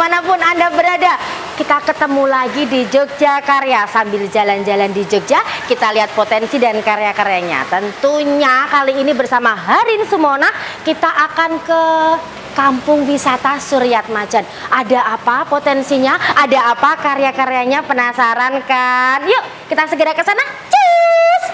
dimanapun Anda berada. Kita ketemu lagi di Jogja Karya. Sambil jalan-jalan di Jogja, kita lihat potensi dan karya-karyanya. Tentunya kali ini bersama Harin Sumona, kita akan ke Kampung Wisata Suryatmajan. Ada apa potensinya? Ada apa karya-karyanya? Penasaran kan? Yuk, kita segera ke sana. Cus!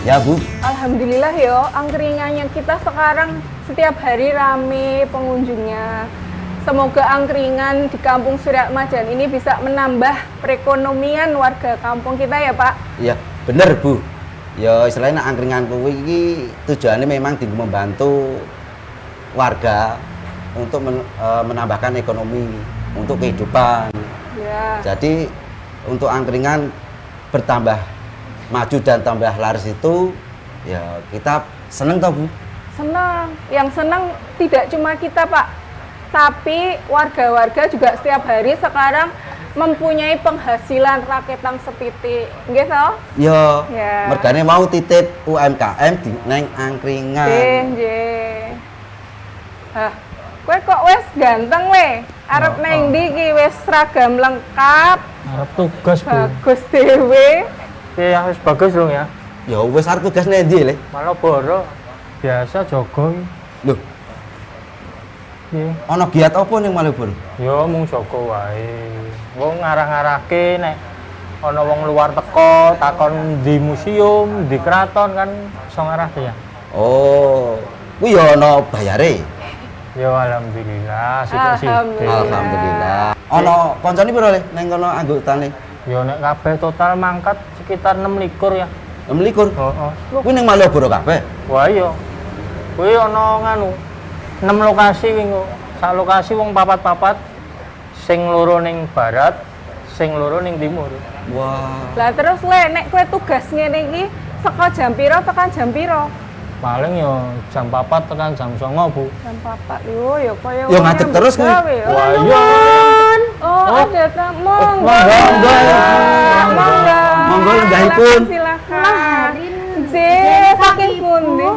Ya Bu. Alhamdulillah yo, angkringannya kita sekarang setiap hari rame pengunjungnya. Semoga angkringan di Kampung Suryatmajan ini bisa menambah perekonomian warga kampung kita ya Pak. Ya bener Bu. Ya istilahnya angkringan kuwi iki tujuannya memang di membantu warga untuk menambahkan ekonomi untuk kehidupan. Ya. Jadi untuk angkringan bertambah maju dan tambah laris itu ya kita seneng toh Bu? Senang. Yang senang tidak cuma kita Pak, tapi warga-warga juga setiap hari sekarang mempunyai penghasilan raketan sepitik. Nggih toh? Ya, Ya. mergane mau titip UMKM di neng angkringan. Nggih. Hah, kowe kok wis ganteng le? Arep neng ndi iki wis seragam lengkap. Arep tugas, Bu. Bagus dhewe. Ya wis bagus dong ya. Ya wis arep tugas nendi le? Maloboro. Biasa jaga iki. Loh, Piye? ana giat apa ning Malioboro? Ya mung jaga wae. Wong ngarah-ngarahke nek ana wong luar teko takon di museum, di keraton kan iso ngarahke ya. Oh, kuwi ya ana bayare. Ya alhamdulillah, sithik-sithik. Alhamdulillah. Ana kancane pira le ning kono anggotane? Ya nek kabeh total mangkat sekitar 26 ya. 26. Heeh. Kuwi ning Malioboro kabeh. Wah iya. Kuwi ana nganu 6 lokasi wingi. Sak lokasi wong papat-papat. Sing loro ning barat, sing loro ning timur. Wah. Lah terus le nek kowe tugas ngene iki saka jam pira tekan jam pira? Paling ya jam 4 tekan jam 9, Bu. Jam 4 yo ya kaya Ya ngadeg terus kuwi. Wah iya. Oh, ada tamu. Monggo. Monggo lenggahipun. Silakan. Saking pundi?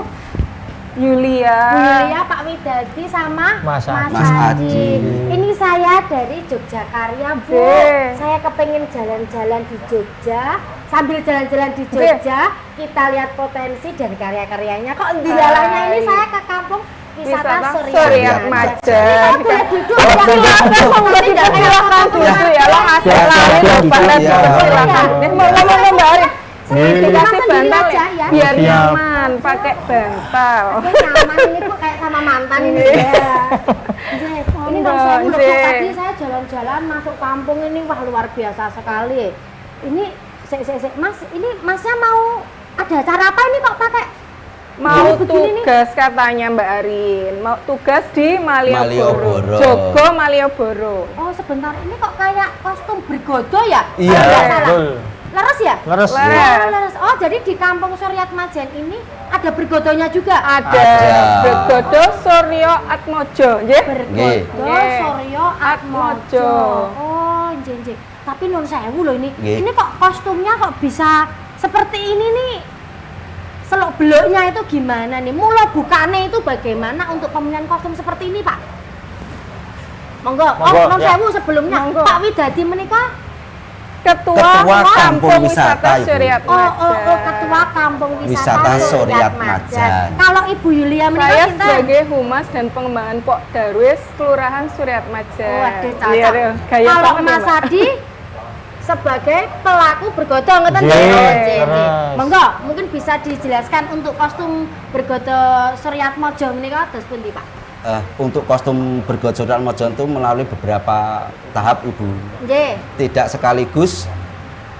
Yulia. Yulia, Pak Widadi sama Mas Adi. Mas Adi. Ini saya dari Jogja Karya, Bu. Zee. Saya kepengen jalan-jalan di Jogja. Sambil jalan-jalan di Jogja, kita lihat potensi dan karya-karyanya. Kok dilalahnya ini saya ke Kampung Wisata Suryatmajan. Saya boleh duduk ya? Silakan duduk ya, lo ngasih lain pada silakan. Ngomong Mbak Ari. Dikasih bantal ya, biar nyaman, pakai bantal. Nyaman ini kok kayak sama mantan ini ya. Ini dong saya udah tadi saya jalan-jalan masuk kampung ini, wah luar biasa sekali. Ini Mas, ini Masnya mau ada acara apa ini kok pakai? Mau tugas katanya Mbak Arin, mau tugas di Malioboro. Malioboro. Jogo Malioboro. Oh sebentar, ini kok kayak kostum bergodo ya? Iya, Kalau nggak salah. betul. Leres ya? Leres. Leres. Oh jadi di Kampung Suryatmajan ini ada bergodonya juga? Ada Bergodo Suryo Atmojo, nggih. Nggih. Bergodo Suryo Atmojo. Atmojo. Oh, nggih. Tapi nun sewu loh ini. Nggih. Ini kok kostumnya kok bisa seperti ini nih? Seluk beluknya itu gimana nih? Mula bukane itu bagaimana untuk pemilihan kostum seperti ini, Pak? Monggo. Oh, nun ya. sewu sebelumnya. Monggo. Pak Widadi menikah Ketua Kampung Wisata, Ibu. Suryatmajan. Ketua Kampung Wisata Wisata Suryatmajan. Suryatmajan. Kalau Ibu Yulia Saya menikah sinten? sebagai Humas dan Pengembangan Pok Darwis Kelurahan Suryatmajan. Waduh, cocok. Iya, gaya Kalau banget ya, Mas Mbak. Adi sebagai pelaku bergodo ngoten Nggih, nggih. Oh, nggih, nggih. terus. Monggo, mungkin bisa dijelaskan untuk kostum bergodo Suryatmaja menika dos pundi, Pak? Untuk kostum bergot Suryatmaja itu melalui beberapa tahap Ibu. Nggih. Tidak sekaligus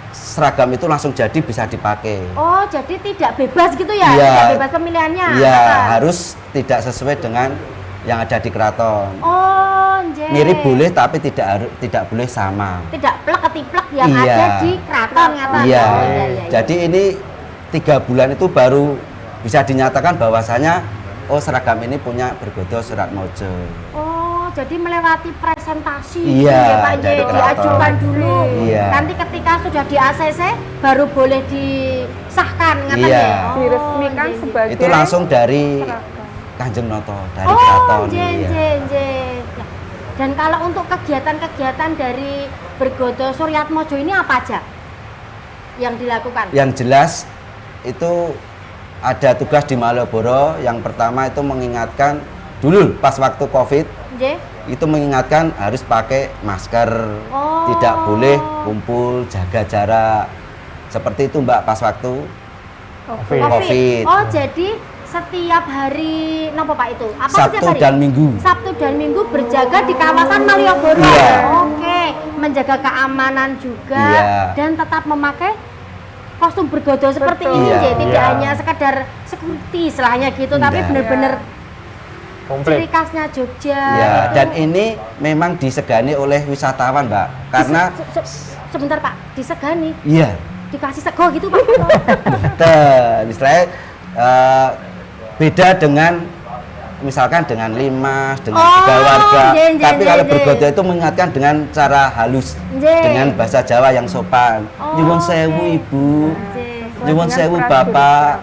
seragam itu langsung jadi bisa dipakai. Oh, jadi tidak bebas gitu ya? Iya. Tidak bebas pemilihannya. Iya, Apa? harus tidak sesuai dengan yang ada di keraton. Oh, nggih. Mirip boleh tapi tidak boleh sama. Tidak plek ketiplek yang Iya. ada di keraton ngaten. Iya. Oh, iya, iya. Jadi ini 3 bulan itu baru bisa dinyatakan bahwasanya oh seragam ini punya bergodo Suryatmaja. Oh, jadi melewati presentasi Iya, gitu ya Pak Nggih, dari keraton. diajukan dulu. Iya. Nanti ketika sudah di ACC baru boleh disahkan ngaten Iya. ya. Oh, Diresmikan nggih, nggih. sebagai Itu langsung dari seragam. Kanjeng Noto, dari Oh, keraton. nggih, Iya. nggih, nggih. Ya. Dan kalau untuk kegiatan-kegiatan dari bergodo Suryatmaja ini apa aja yang dilakukan? Yang jelas itu ada tugas di Malioboro. Yang pertama itu mengingatkan dulu pas waktu Covid Nggih. itu mengingatkan harus pakai masker, Oh. tidak boleh kumpul, jaga jarak. Seperti itu Mbak pas waktu Covid. Covid. Oh, jadi setiap hari napa Pak itu? Apa Sabtu setiap hari? dan Minggu. Sabtu dan Minggu berjaga di kawasan Malioboro. Iya. Oke, menjaga keamanan juga Iya. dan tetap memakai kostum bergodo seperti Betul. ini, Iya. Nggih. Tidak Iya. hanya sekedar security istilahnya gitu, tapi Iya. benar-benar ciri Komplit. khasnya Jogja. Ya, gitu. dan ini memang disegani oleh wisatawan, Mbak. Karena Sebentar Pak, disegani, iya, dikasih sego gitu Pak. istilahnya beda dengan misalkan dengan limas, dengan Oh, juga warga. nggih, nggih, Tapi nggih, kalau nggih. bergodo itu mengingatkan dengan cara halus, Nggih. dengan bahasa Jawa yang sopan. Oh, Nyuwun sewu oke. Ibu, Nggih. nyuwun Dengan sewu prajurit. Bapak.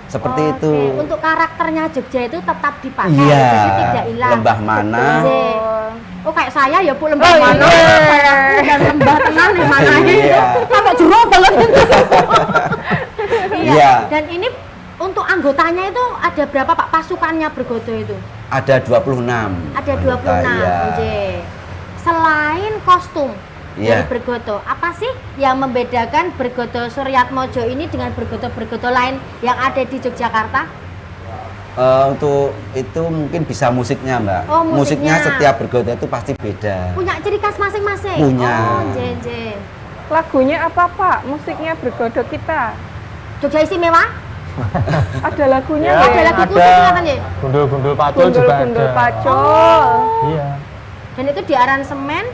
Seperti Oke, itu. untuk karakternya Jogja itu tetap dipakai, Iya, jadi tidak hilang. lembah mana. Nggih. Oh kayak saya ya Bu lembah Oh, mana? iya. Saya dan lembah tenan di mana Iya. Sampai jero banget. Iya. Iya. Dan ini untuk anggotanya itu ada berapa Pak pasukannya bergodo itu? Ada 26. Ada anggota, 26. iya. Nggih. Selain kostum Iya. dari bergodo, apa sih yang membedakan bergodo Suryatmaja ini dengan bergodo-bergodo lain yang ada di Yogyakarta? Untuk itu mungkin bisa musiknya, Mbak. Oh, musiknya. setiap bergodo itu pasti beda. Punya ciri khas masing-masing? Punya. Oh, nggih. Lagunya apa Pak? Musiknya bergodo kita. Jogja Istimewa? Ada lagunya Ya, nggak? Ada lagu khusus ada kan ya? gundul-gundul pacul juga Gundul-gundul ada. pacul. Iya. Dan itu di aransemen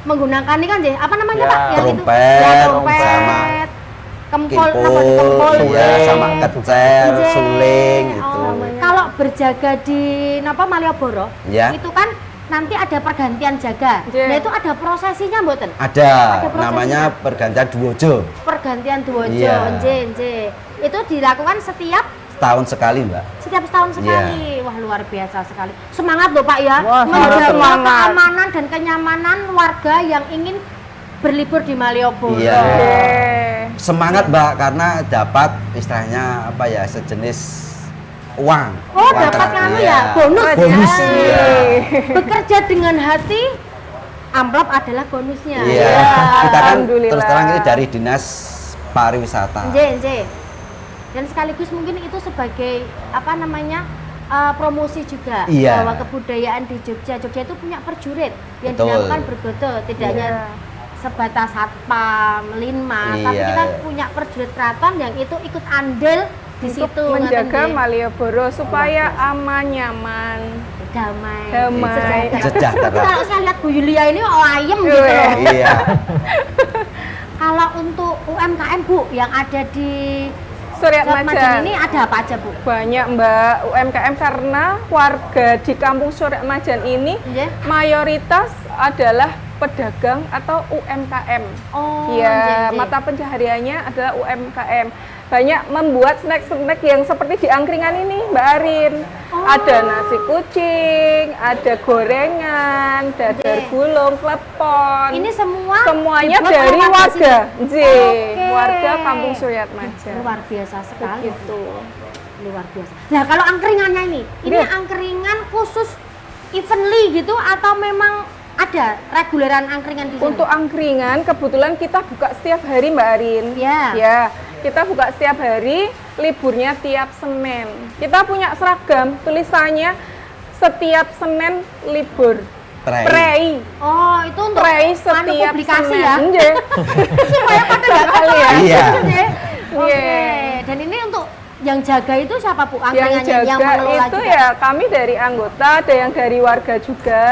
menggunakan ini kan, apa namanya Ya, Pak? Yang itu? trompet, Ya, sama trompet. Kempol, apa? Kimpul, Kempol. ya, nggih. sama kecer, Nggih. suling gitu. Oh, kalau berjaga di Malioboro, Ya. itu kan nanti ada pergantian jaga. Nggih. Nah, itu ada prosesinya mboten? Ada, prosesnya. namanya pergantian duojo. Pergantian duojo, Iya. nggih. Itu dilakukan setiap Setahun sekali, Mbak. setahun sekali. Wah, luar biasa sekali. Semangat loh Pak ya, Wah, menjaga semangat. keamanan dan kenyamanan warga yang ingin berlibur di Malioboro. Iya. Oke. Semangat, Mbak, karena dapat istilahnya apa ya, sejenis uang. Oh, Uang dapat kan, kamu iya. ya, bonus, Bonus, ya. iya. Bekerja dengan hati, amplop adalah bonusnya. Iya. Kita kan Alhamdulillah. terus terang ini dari Dinas Pariwisata. Nggih. Dan sekaligus mungkin itu sebagai apa namanya promosi juga Iya. bahwa kebudayaan di Jogja itu punya perjurit yang Betul. dinamakan bergodo, tidak hanya Iya. sebatas satpam, linmas, tapi Iya, kita iya. punya perjurit keraton yang itu ikut andil di Untuk situ menjaga ngaten nggih. Malioboro supaya aman, nyaman. damai, Damai. Sejahtera. Kalau saya lihat Bu Yulia ini ayem gitu loh. Iya. Kalau untuk UMKM Bu yang ada di Suryatmaja Suryatmaja ini ada apa aja Bu? banyak Mbak UMKM karena warga di Kampung Suryatmaja ini Nggih. mayoritas adalah pedagang atau UMKM. Oh, Ya, nggih. mata pencahariannya adalah UMKM. Banyak membuat snack-snack yang seperti di angkringan ini, Mbak Arin. Oh. Ada nasi kucing, ada gorengan, dadar Nggih. gulung, klepon. Ini semua semuanya dibuat dari oleh warga, Oke. warga Kampung Suryatmaja. Luar biasa sekali. Begitu. Luar biasa. Nah, kalau angkringannya ini Nggih. angkringan khusus evently gitu atau memang ada reguleran angkringan di sini? Untuk angkringan kebetulan kita buka setiap hari Mbak Arin. Ya. Ya, kita buka setiap hari, liburnya tiap Senin. Kita punya seragam tulisannya setiap Senin libur. Prei. Oh, itu untuk Prei anu setiap publikasi Senin. ya. Nggih. Supaya pada nggak Sekali ya. Iya. Oke. Iya. Dan ini untuk yang jaga itu siapa Bu? Yang Angkringannya yang jaga mengelola itu juga? ya kami dari anggota, ada yang dari warga juga.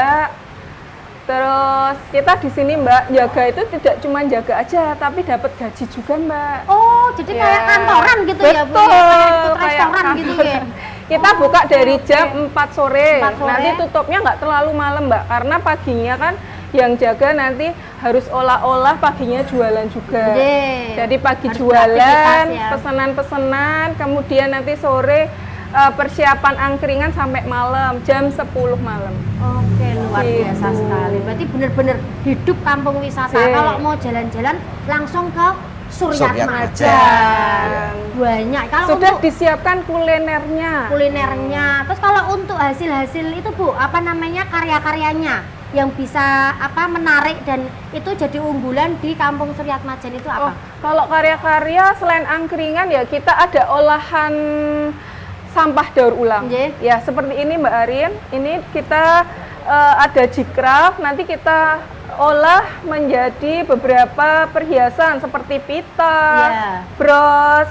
Terus kita di sini Mbak, jaga itu tidak cuma jaga aja, tapi dapat gaji juga Mbak. Oh, jadi Ya. kayak kantoran gitu ya Bu? Betul, Kayak ikut kayak restoran gitu ya? kantoran. Kita buka dari jam 4 sore. 4 sore. Nanti tutupnya nggak terlalu malam Mbak, karena paginya kan yang jaga nanti harus olah-olah, paginya jualan juga. Nggih. Jadi pagi Harus jualan, beraktivitas ya. pesanan-pesanan, kemudian nanti sore persiapan angkringan sampai malam, jam 10 malam. Oke, luar biasa Gitu. sekali. Berarti bener-bener hidup kampung wisata. Oke. Kalau mau jalan-jalan langsung ke Suryat Suryat Majan. Majan. Banyak. Kalau Sudah untuk disiapkan kulinernya. kulinernya. Terus kalau untuk hasil-hasil itu Bu, apa namanya karya-karyanya yang bisa apa menarik dan itu jadi unggulan di Kampung Suryat Majan itu Oh, apa? kalau karya-karya selain angkringan ya kita ada olahan sampah daur ulang. Nggih. Ya, seperti ini Mbak Arin. Ini kita ada jikraf, nanti kita olah menjadi beberapa perhiasan seperti pita, Iya. bros,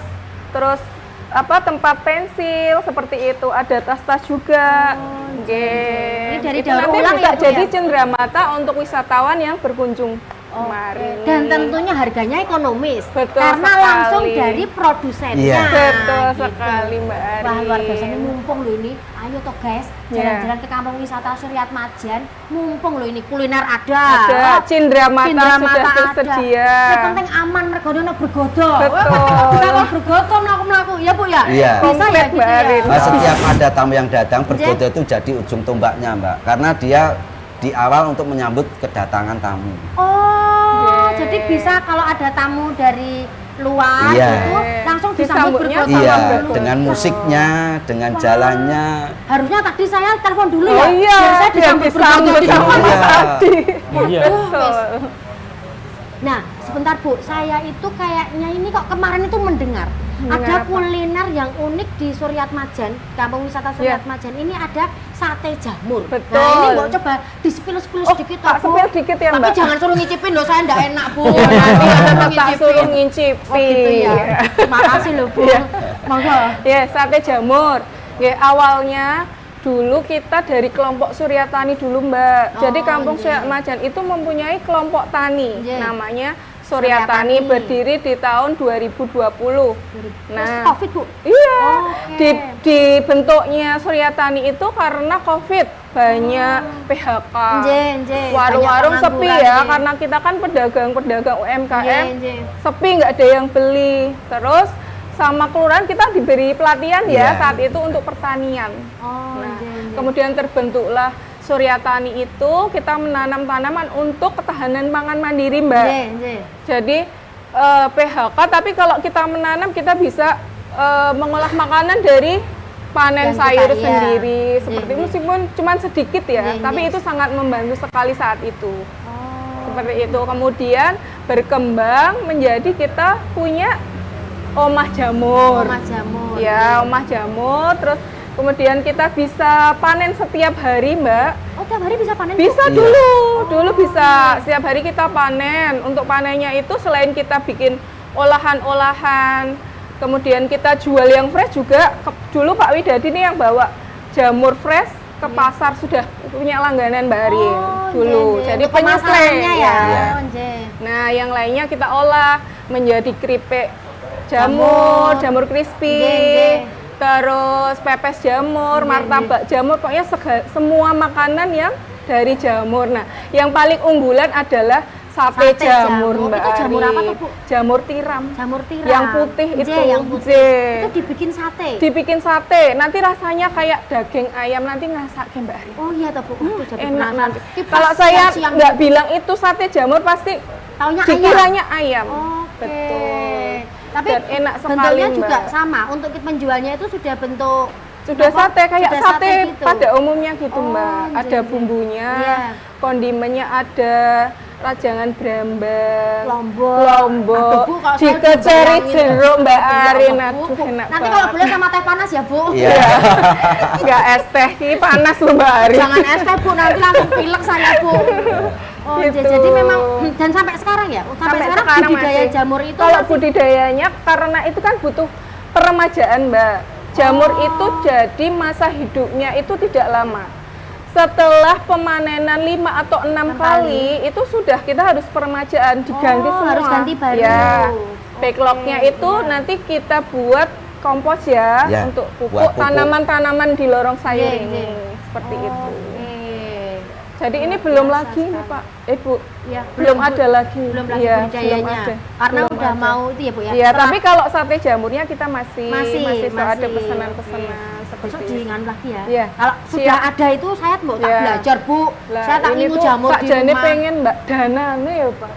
terus apa tempat pensil seperti itu, ada tas-tas juga. Ini dari Itu daur nanti ulang bisa ya, Bu, jadi ya? cenderamata untuk wisatawan yang berkunjung kemari. Dan tentunya harganya ekonomis. Betul karena sekali. langsung dari produsennya. Iya. Betul gitu. sekali Mbak Arin. Wah, luar biasa ini mumpung loh ini. Ayo toh guys, Iya. jalan-jalan ke kampung wisata Suryat Majan. Mumpung loh ini kuliner ada. Ada, Oh, cindramata cindramata sudah ada. tersedia. Yang penting aman mergono no bergodo. Betul. Juga kalau bergodo melaku-melaku. Ya Bu ya? Iya. Bisa ya Komplit, gitu Mbak ya. Arin. Nah, setiap ada tamu yang datang, bergodo itu jadi ujung tombaknya, Mbak. Karena dia di awal untuk menyambut kedatangan tamu. Oh, Yes. jadi bisa kalau ada tamu dari luar Iya. gitu langsung disambut Disambutnya bergodo. Iya, bergodo. dengan musiknya, dengan Wah. jalannya. Harusnya tadi saya telepon dulu Oh ya. iya, biar saya biar disambut disambut bergodo di sama rumah. Mas Iya. Adi. Iya. Betul. Nah, sebentar Bu, saya itu kayaknya ini kok kemarin itu mendengar ada apa? kuliner yang unik di Suryat Majan, Kampung Wisata Suryat Iya. Majan. Ini ada sate jamur. Betul. Nah, ini mau coba di-spill-spill Oh, sedikit tak Bu. spill dikit ya, Tapi Mbak. jangan suruh ngicipin loh, saya enggak enak Bu. Nanti Nanti ada tak ngicipin. suruh ngincipi. Oh gitu ya. Terima kasih loh Bu. Iya. Monggo. Ya, sate jamur. Ya, awalnya dulu kita dari kelompok Suryatani dulu Mbak. Jadi Oh, Kampung iya. Suryat Majan itu mempunyai kelompok tani. Iya. Namanya Suryatani. Suryatani, berdiri di tahun 2020. Terus Nah, Covid Bu. iya, Oke. dibentuknya Suryatani itu karena Covid, banyak PHK. Nggih, nggih. Warung-warung Banyak sepi pengangguran, ya, nggih. karena kita kan pedagang-pedagang UMKM, Nggih, nggih. sepi nggak ada yang beli. Terus sama kelurahan kita diberi pelatihan ya Iya. saat itu untuk pertanian. Oh, Nah, nggih, nggih. kemudian terbentuklah Suryatani itu, kita menanam tanaman untuk ketahanan pangan mandiri Mbak. Nggih, nggih. Jadi PHK, tapi kalau kita menanam kita bisa mengolah makanan dari panen Yang kita, sayur iya. sendiri. Seperti Iya, iya. meskipun cuma sedikit ya, Iya, tapi iya. itu sangat membantu sekali saat itu. Oh. Seperti itu. Kemudian berkembang menjadi kita punya omah jamur. Omah jamur. Ya, omah jamur. Terus kemudian kita bisa panen setiap hari, Mbak. Oh, tiap hari bisa panen? Bu? Bisa Iya. dulu bisa. Setiap hari kita panen. Untuk panennya itu selain kita bikin olahan-olahan, kemudian kita jual yang fresh juga. Dulu Pak Widadi nih yang bawa jamur fresh ke pasar, sudah punya langganan Mbak Arin Oh, dulu. nggih, nggih. Jadi Untuk pemasarannya ya. Iya. Oh, nggih. Nah, yang lainnya kita olah menjadi keripik Jamur. jamur crispy. Nggih, nggih. Terus pepes jamur, Nggih, martabak jamur, pokoknya semua makanan yang dari jamur. Nah, yang paling unggulan adalah sate Sate jamur, jamur. Mbak Itu jamur Ari. apa tuh, Bu? Jamur tiram. Jamur tiram. Yang putih Nggih, itu. yang putih. Nggih. Itu dibikin sate. Dibikin sate, nanti rasanya kayak daging ayam, nanti ngasake Mbak Ari. Oh iya toh Bu. Aduh, jadi Enak penasaran. nanti. Ini pas Kalau saya siang-siang nggak bilang itu sate jamur, pasti taunya ayam. dikiranya ayam. Oke. Betul. Tapi Dan enak sekali, bentuknya juga Mbak. sama. Untuk penjualnya itu sudah bentuk Sudah Apa? sate kayak Sudah sate gitu? pada umumnya gitu, Oh, Mbak. Ada jadi. bumbunya, Iya. kondimennya ada, rajangan brambang, Lombok. lombok, Aduh, Bu, kalau saya dikeceri bayangin. jeruk Mbak Ya Arin, Allah, Bu, aduh Bu. enak Nanti kalau banget. boleh sama teh panas ya, Bu. Iya. Nggak es teh, ini panas loh Mbak Arin. Jangan es teh, Bu, nanti langsung pilek saya, Bu. Oh, Gitu. jadi memang dan sampai sekarang ya? Sampai sekarang budidaya masih. jamur itu Kalau masih- budidayanya karena itu kan butuh peremajaan, Mbak. Jamur itu jadi masa hidupnya itu tidak lama. Setelah pemanenan 5 atau 6 kali, itu sudah kita harus peremajaan, diganti Oh, semua. harus ganti baru. Ya. Oke, Backlognya itu iya. nanti kita buat kompos ya, Ya, untuk buat pupuk pupuk. tanaman-tanaman di lorong sayur Iya, ini. iya. Seperti itu. Oke. Jadi ini Luar belum biasa lagi nih sekali. Pak, Bu. Ya, Belum ada lagi. Belum lagi Iya, budidayanya. belum ada. Karena Belum udah ada. mau itu ya, Bu ya. Iya, Setelah- tapi kalau sate jamurnya kita masih masih ada pesanan-pesanan Besok seperti itu. diingat lagi ya. Iya. Kalau sudah ada itu saya mau tak Iya. belajar, Bu. Lah, Saya tak ini ingin tuh jamur Pak di Jani rumah. pengen Mbak Danane ya Pak,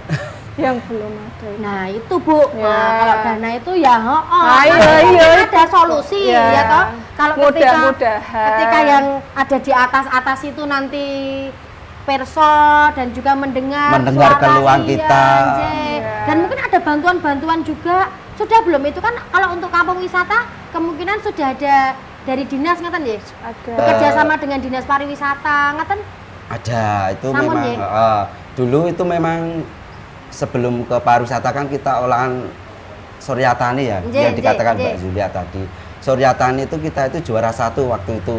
yang belum ada. Ini. Nah, itu Bu. Ya. Nah, kalau dana itu ya Ayo, nanti ayo. mungkin ada solusi Ya. ya toh. Kalau Mudah-mudahan. ketika yang ada di atas-atas itu nanti perso dan juga mendengar suara, keluhan iya, kita. anjay. Iya. Dan mungkin ada bantuan-bantuan juga. Sudah belum itu kan kalau untuk kampung wisata kemungkinan sudah ada dari dinas ngeten ya. Ada. Bekerja sama dengan dinas pariwisata ngeten. Ada, itu Samun, memang ya? dulu itu memang sebelum ke pariwisata kan kita olahan Surya Tani ya, Nggih, yang dikatakan nggih, Mbak Julia tadi. Surya Tani itu kita itu juara 1 waktu itu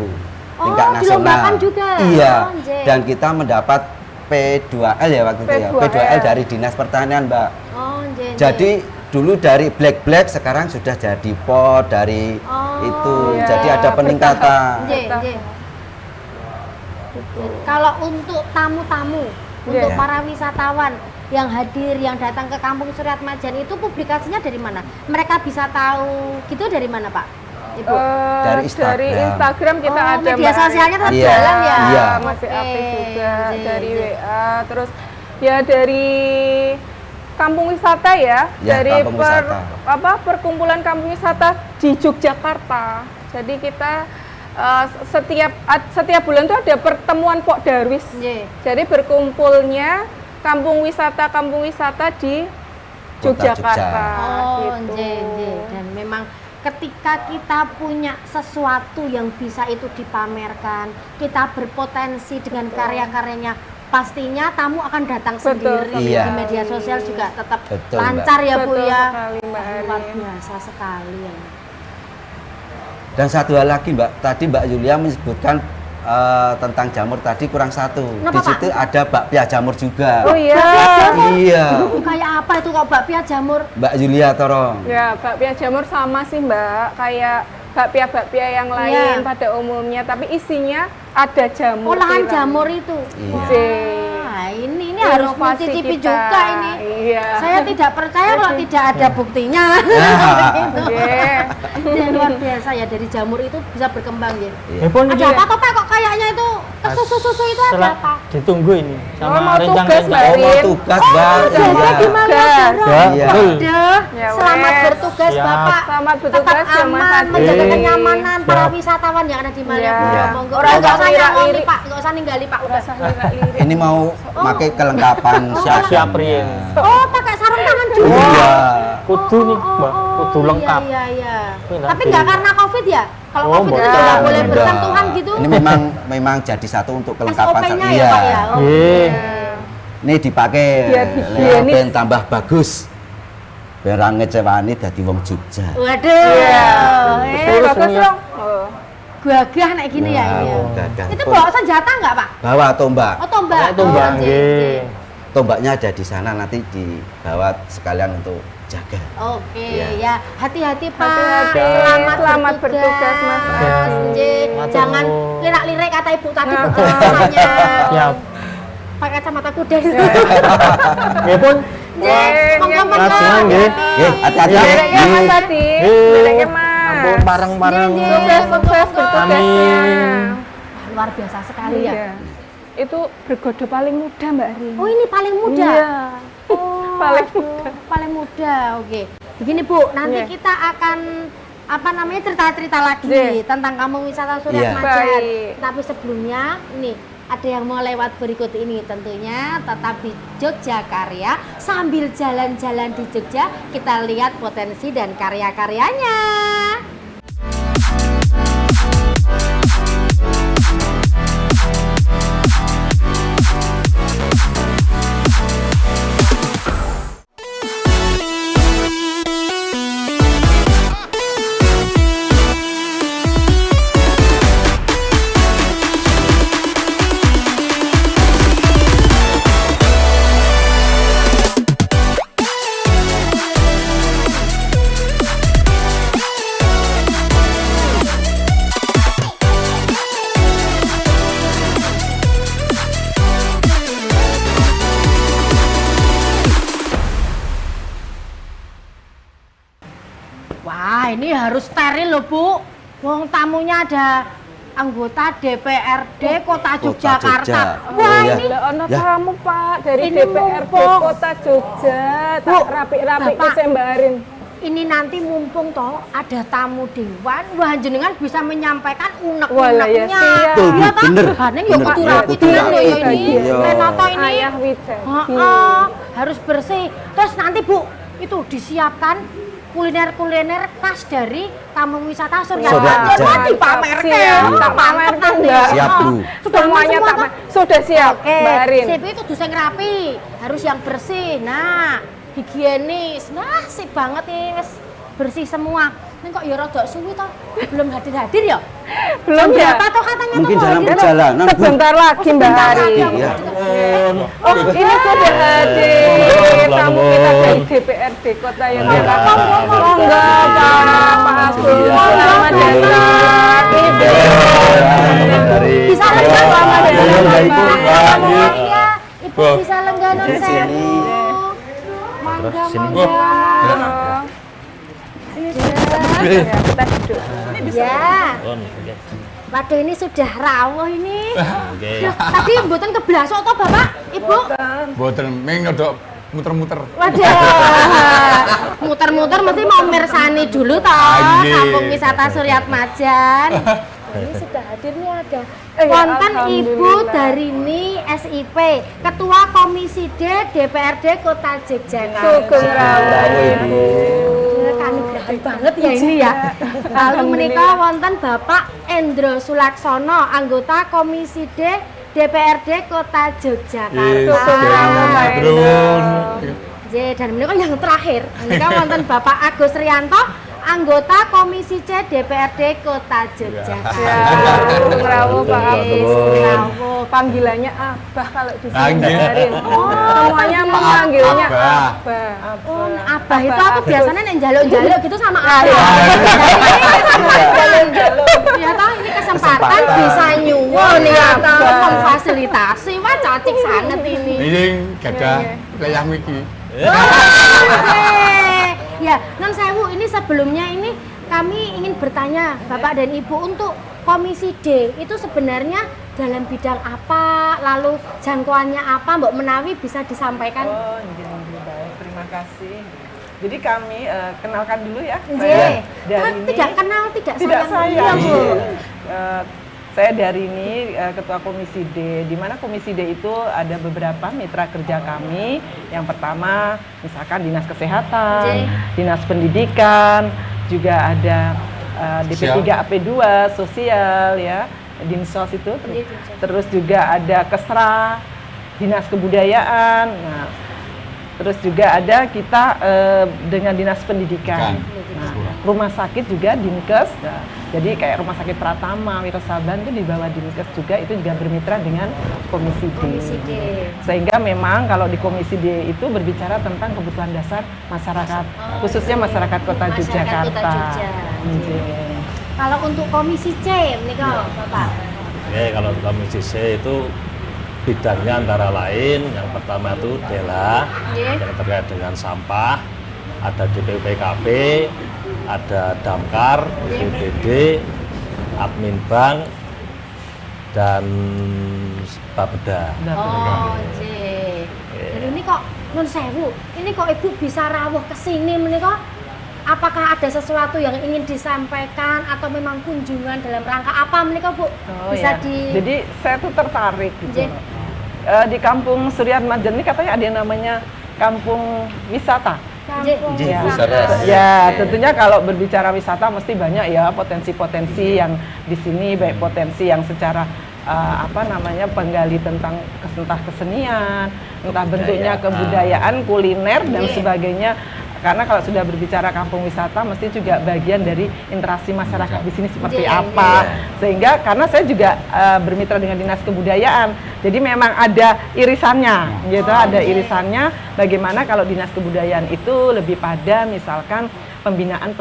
Oh, tingkat nasional. dilombakan juga? Iya. Oh, nggih. Dan kita mendapat P2L ya waktu itu ya. P2L. P2L dari Dinas Pertanian, Mbak. Oh, nggih, Jadi dulu dari black sekarang sudah jadi pot dari Oh, itu. iya, Jadi ada peningkatan. nggih, nggih. Kalau untuk tamu-tamu, untuk Iya. para wisatawan yang hadir, yang datang ke Kampung Suryat Majan itu publikasinya dari mana? Mereka bisa tahu gitu dari mana, Pak? Ibu? Dari Instagram. Dari Instagram kita Oh, ada media Mbak. sosialnya tetap Iya. jalan ya? Iya. Masih Oke, aktif juga nggih, dari nggih. WA, terus ya dari kampung wisata ya, Ya, dari kampung wisata. perkumpulan kampung wisata di Yogyakarta. Jadi kita setiap bulan tuh ada pertemuan Pok Darwis. Nggih. Jadi berkumpulnya kampung wisata di Kota Yogyakarta. Oh, gitu. nggih, nggih. Dan memang ketika kita punya sesuatu yang bisa itu dipamerkan, kita berpotensi dengan karya-karyanya, pastinya tamu akan datang Betul sendiri. sekali. Iya. Di media sosial juga tetap Betul, lancar ya, Bu Betul ya. sekali, Mbak Luar Arin. biasa sekali ya. Dan satu hal lagi Mbak, tadi Mbak Yulia menyebutkan tentang jamur tadi kurang satu. Kenapa, Di situ Pak? ada bakpia jamur juga. Oh iya. Iya. Kayak apa itu kok bakpia jamur? Mbak Yulia tolong. Ya, bakpia jamur sama sih Mbak, kayak bakpia-bakpia yang lain Iya. pada umumnya, tapi isinya ada jamur. Olahan tiram. jamur itu. Iya. Wah, ini harus Inovasi mencicipi kita. juga ini. Iya. Saya tidak percaya kalau tidak ada buktinya. Gitu. Iya. Ya, luar biasa ya, dari jamur itu bisa berkembang ya. Iya. Pun Ada apa toh, Pak, kok kayaknya itu susu-susu itu ada Setelah apa? ditunggu ini Oh, mau sama rencang tugas, Mbak. Oh, mau Arin. tugas Mbak. Jadi Iya. gimana, Tugas. Doro? Ya, Iya. betul. Aduh, Ya, selamat wes. bertugas Siap. Bapak. Selamat bertugas Tetap ya, Mas aman, Adi. menjaga Iya. kenyamanan para Siap. wisatawan yang ada di Malioboro. Iya. Monggo. Orang Nggak usah lirak-lirik. nyangoni, Pak, nggak usah ninggali Pak, udah. Rasa lirik-lirik. Ini mau pakai kelengkapan Siap seragamnya. Rien. Oh, pakai sarung tangan juga. Iya. Kudu nih, Mbak, kudu lengkap. Iya, iya. Enak, Tapi nggak Din. karena Covid ya? Kalau Oh, Covid itu enggak. nggak boleh Enggak. bersentuhan gitu. Ini memang jadi satu untuk kelengkapan. SOP-nya ya, Iya. Pak ya? Oh, Iya. Ini dipakai Biar lewat higienis. ben tambah bagus. Ben ra ngecewani dadi wong Jogja. Waduh. Iya. Terus Bagus ini ya. dong. Oh. Gagah nek gini ya Nah, ini. ya. gagah. Itu bawa senjata nggak, Pak? Bawa tombak. Oh, tombak. Pakai tombak, Oh, nggih. Tombaknya ada di sana, nanti dibawa sekalian untuk jaga. Oke, Iya. ya. Hati-hati, Pak. Hati-hati. Selamat, Selamat bertugas, Mas Mas. Adi. Nggih. Matur Jangan nuwun. lirak-lirik kata Ibu tadi Nah, bertugasnya. Siap. Pakai kacamata kuda. Ya pun, Nggih, monggo-monggo. Latihan, nggih. Hati-hati. Iya, ya. ya, Mas Adi. Eh, Benernya, Mas. ampun bareng-bareng. Nggih, Sukses bertugasnya. Amin. Luar biasa sekali ya. Iya. Itu bergodo paling muda Mbak Rin. Oh, ini paling muda. Iya. Oh, Paling aduh, paling muda. Oke. Begini Bu, nanti Iya. kita akan apa namanya cerita-cerita lagi Iya. tentang kampung wisata Suryat Iya. Majan. Baik. Tapi sebelumnya nih ada yang mau lewat berikut ini, tentunya tetap di Jogja Karya. Sambil jalan-jalan di Jogja, kita lihat potensi dan karya-karyanya. Wah, ini harus steril loh, Bu. Wong tamunya ada anggota DPRD Kota Yogyakarta. Jogja. Wah, Oh, iya. ini Lah ono Ya. tamu Pak dari Ini DPRD mumpung. Kota Jogja. Bu, Tak rapi-rapi Bapak. kesembarin. ini nanti mumpung toh ada tamu dewan, wah jenengan bisa menyampaikan Walah, unek-uneknya. ya, siap. Tuh, Bu, Iya toh? bener. Bahannya ya Bener, kudu iya, rapi kudu tenan rapi. loh ya ini. Iya. Renoto ini. Ayah Widadi. Heeh, harus bersih. Terus nanti Bu, itu disiapkan kuliner-kuliner khas dari kampung wisata Suryat Suryat Majan. Majan. Wah, dipamerkan. Siap, tak Mantep pamerkan nanti. enggak? Siap, Bu. Sudah Semuanya semua tak toh? sudah siap, Oke, Barin. sip itu kudu sing rapi, harus yang bersih. Nah, higienis. Nah, sip banget ini wis bersih semua. Ini kok ya rada suwi toh? Belum hadir-hadir ya? Belum Jam ya? berapa toh katanya Mungkin mau dalam hadir? perjalanan, Bu. Sebentar lagi Mbak Sebentar Hari. lagi, Iya. Oh, ini sudah hadir tamu kita dari DPRD Kota Yogyakarta. Monggo Pak Agus, selamat datang. Bisa lenggah Selamat datang, Pak. Iya, Ibu bisa lenggah non sewu. Mangga, mangga. Ya, kita duduk. Ya. Waduh, ini sudah rawuh ini. Loh, tadi mboten keblasok toh Bapak, Ibu? Boten ming nyodok muter-muter. Waduh. Muter-muter mesti mau mirsani dulu toh Iya. kampung wisata Suryat Majan. Ini sudah hadir nih ada Ya, wonten Ibu alhamdulillah. Darini SIP, Ketua Komisi D DPRD Kota Yogyakarta. Sugeng rawuh Ibu. Kanugrahan banget ya ini ya. Lalu menika wonten Bapak Endro Sulaksono, anggota Komisi D DPRD Kota Yogyakarta. Sugeng rawuh Pak Drun. J, dan menika yang terakhir, menika wonten Bapak Agus Rianto, anggota Komisi C DPRD Kota Yogyakarta. Ya, sugeng rawuh Pak Oke, Agus. sugeng rawuh. Panggilannya Abah kalau di sini Panggil. Mbak Arin. Oh, Semuanya memanggilnya Abah. Abah. Oh, Abah itu aku biasanya nek njaluk-njaluk gitu sama Ah, Abah. iya. Ya toh ini kesempatan bisa nyuwun ya toh memfasilitasi. Wah, cocok sangat ini. Ini gadah layah miki. Oke. Ya, non sewu ini sebelumnya ini kami ingin bertanya Bapak dan Ibu untuk Komisi D itu sebenarnya dalam bidang apa, lalu jangkauannya apa, Mbak Menawi bisa disampaikan? Oh, baik, terima kasih. Jadi kami kenalkan dulu ya. Nggih. Saya dari Ah, tidak kenal, tidak tidak sayang. saya. Iya, Bu. Saya dari ini Ketua Komisi D. Di mana Komisi D itu ada beberapa mitra kerja kami. Yang pertama, misalkan Dinas Kesehatan, Nggih. Dinas Pendidikan, juga ada DP3 AP2 sosial ya, Dinsos itu. Iya, Dinsos. Terus juga ada Kesra, Dinas Kebudayaan. Nah, terus juga ada kita dengan Dinas Pendidikan. Nah, rumah sakit juga Dinkes. Nah, jadi kayak Rumah Sakit Pratama, Wirasaban itu di bawah Dinkes juga, itu juga bermitra dengan Komisi D. Komisi D. Sehingga memang kalau di Komisi D itu berbicara tentang kebutuhan dasar masyarakat, khususnya masyarakat Kota Masyarakat Yogyakarta. Kota Jogja. Nggih. Kalau untuk Komisi C, ini kok Bapak. Oke, kalau Komisi C itu bidangnya antara lain yang pertama itu DELA Nggih. yang terkait dengan sampah, ada DPPKP, ada Damkar, BPBD, Admin Bank, dan Bapeda. Oh, J. Dan ini kok non sewu, ini kok Ibu bisa rawuh ke sini menika apakah ada sesuatu yang ingin disampaikan atau memang kunjungan dalam rangka apa menikah Bu? Oh, Bisa ya. di Jadi saya tuh tertarik gitu. Nggih. Di Kampung Suryat Majen ini katanya ada yang namanya kampung wisata. Kampung Nggih, Bu, wisata. Saras. Ya, Oke. tentunya kalau berbicara wisata mesti banyak ya potensi-potensi yang di sini, baik potensi yang secara penggali tentang entah kesenian, entah bentuknya kebudayaan, kuliner dan Iya. sebagainya. Karena kalau sudah berbicara kampung wisata mesti juga bagian dari interaksi masyarakat di sini seperti Iya, apa. iya. Sehingga karena saya juga bermitra dengan Dinas Kebudayaan. Jadi memang ada irisannya gitu, ada irisannya bagaimana kalau Dinas Kebudayaan itu lebih pada misalkan pembinaan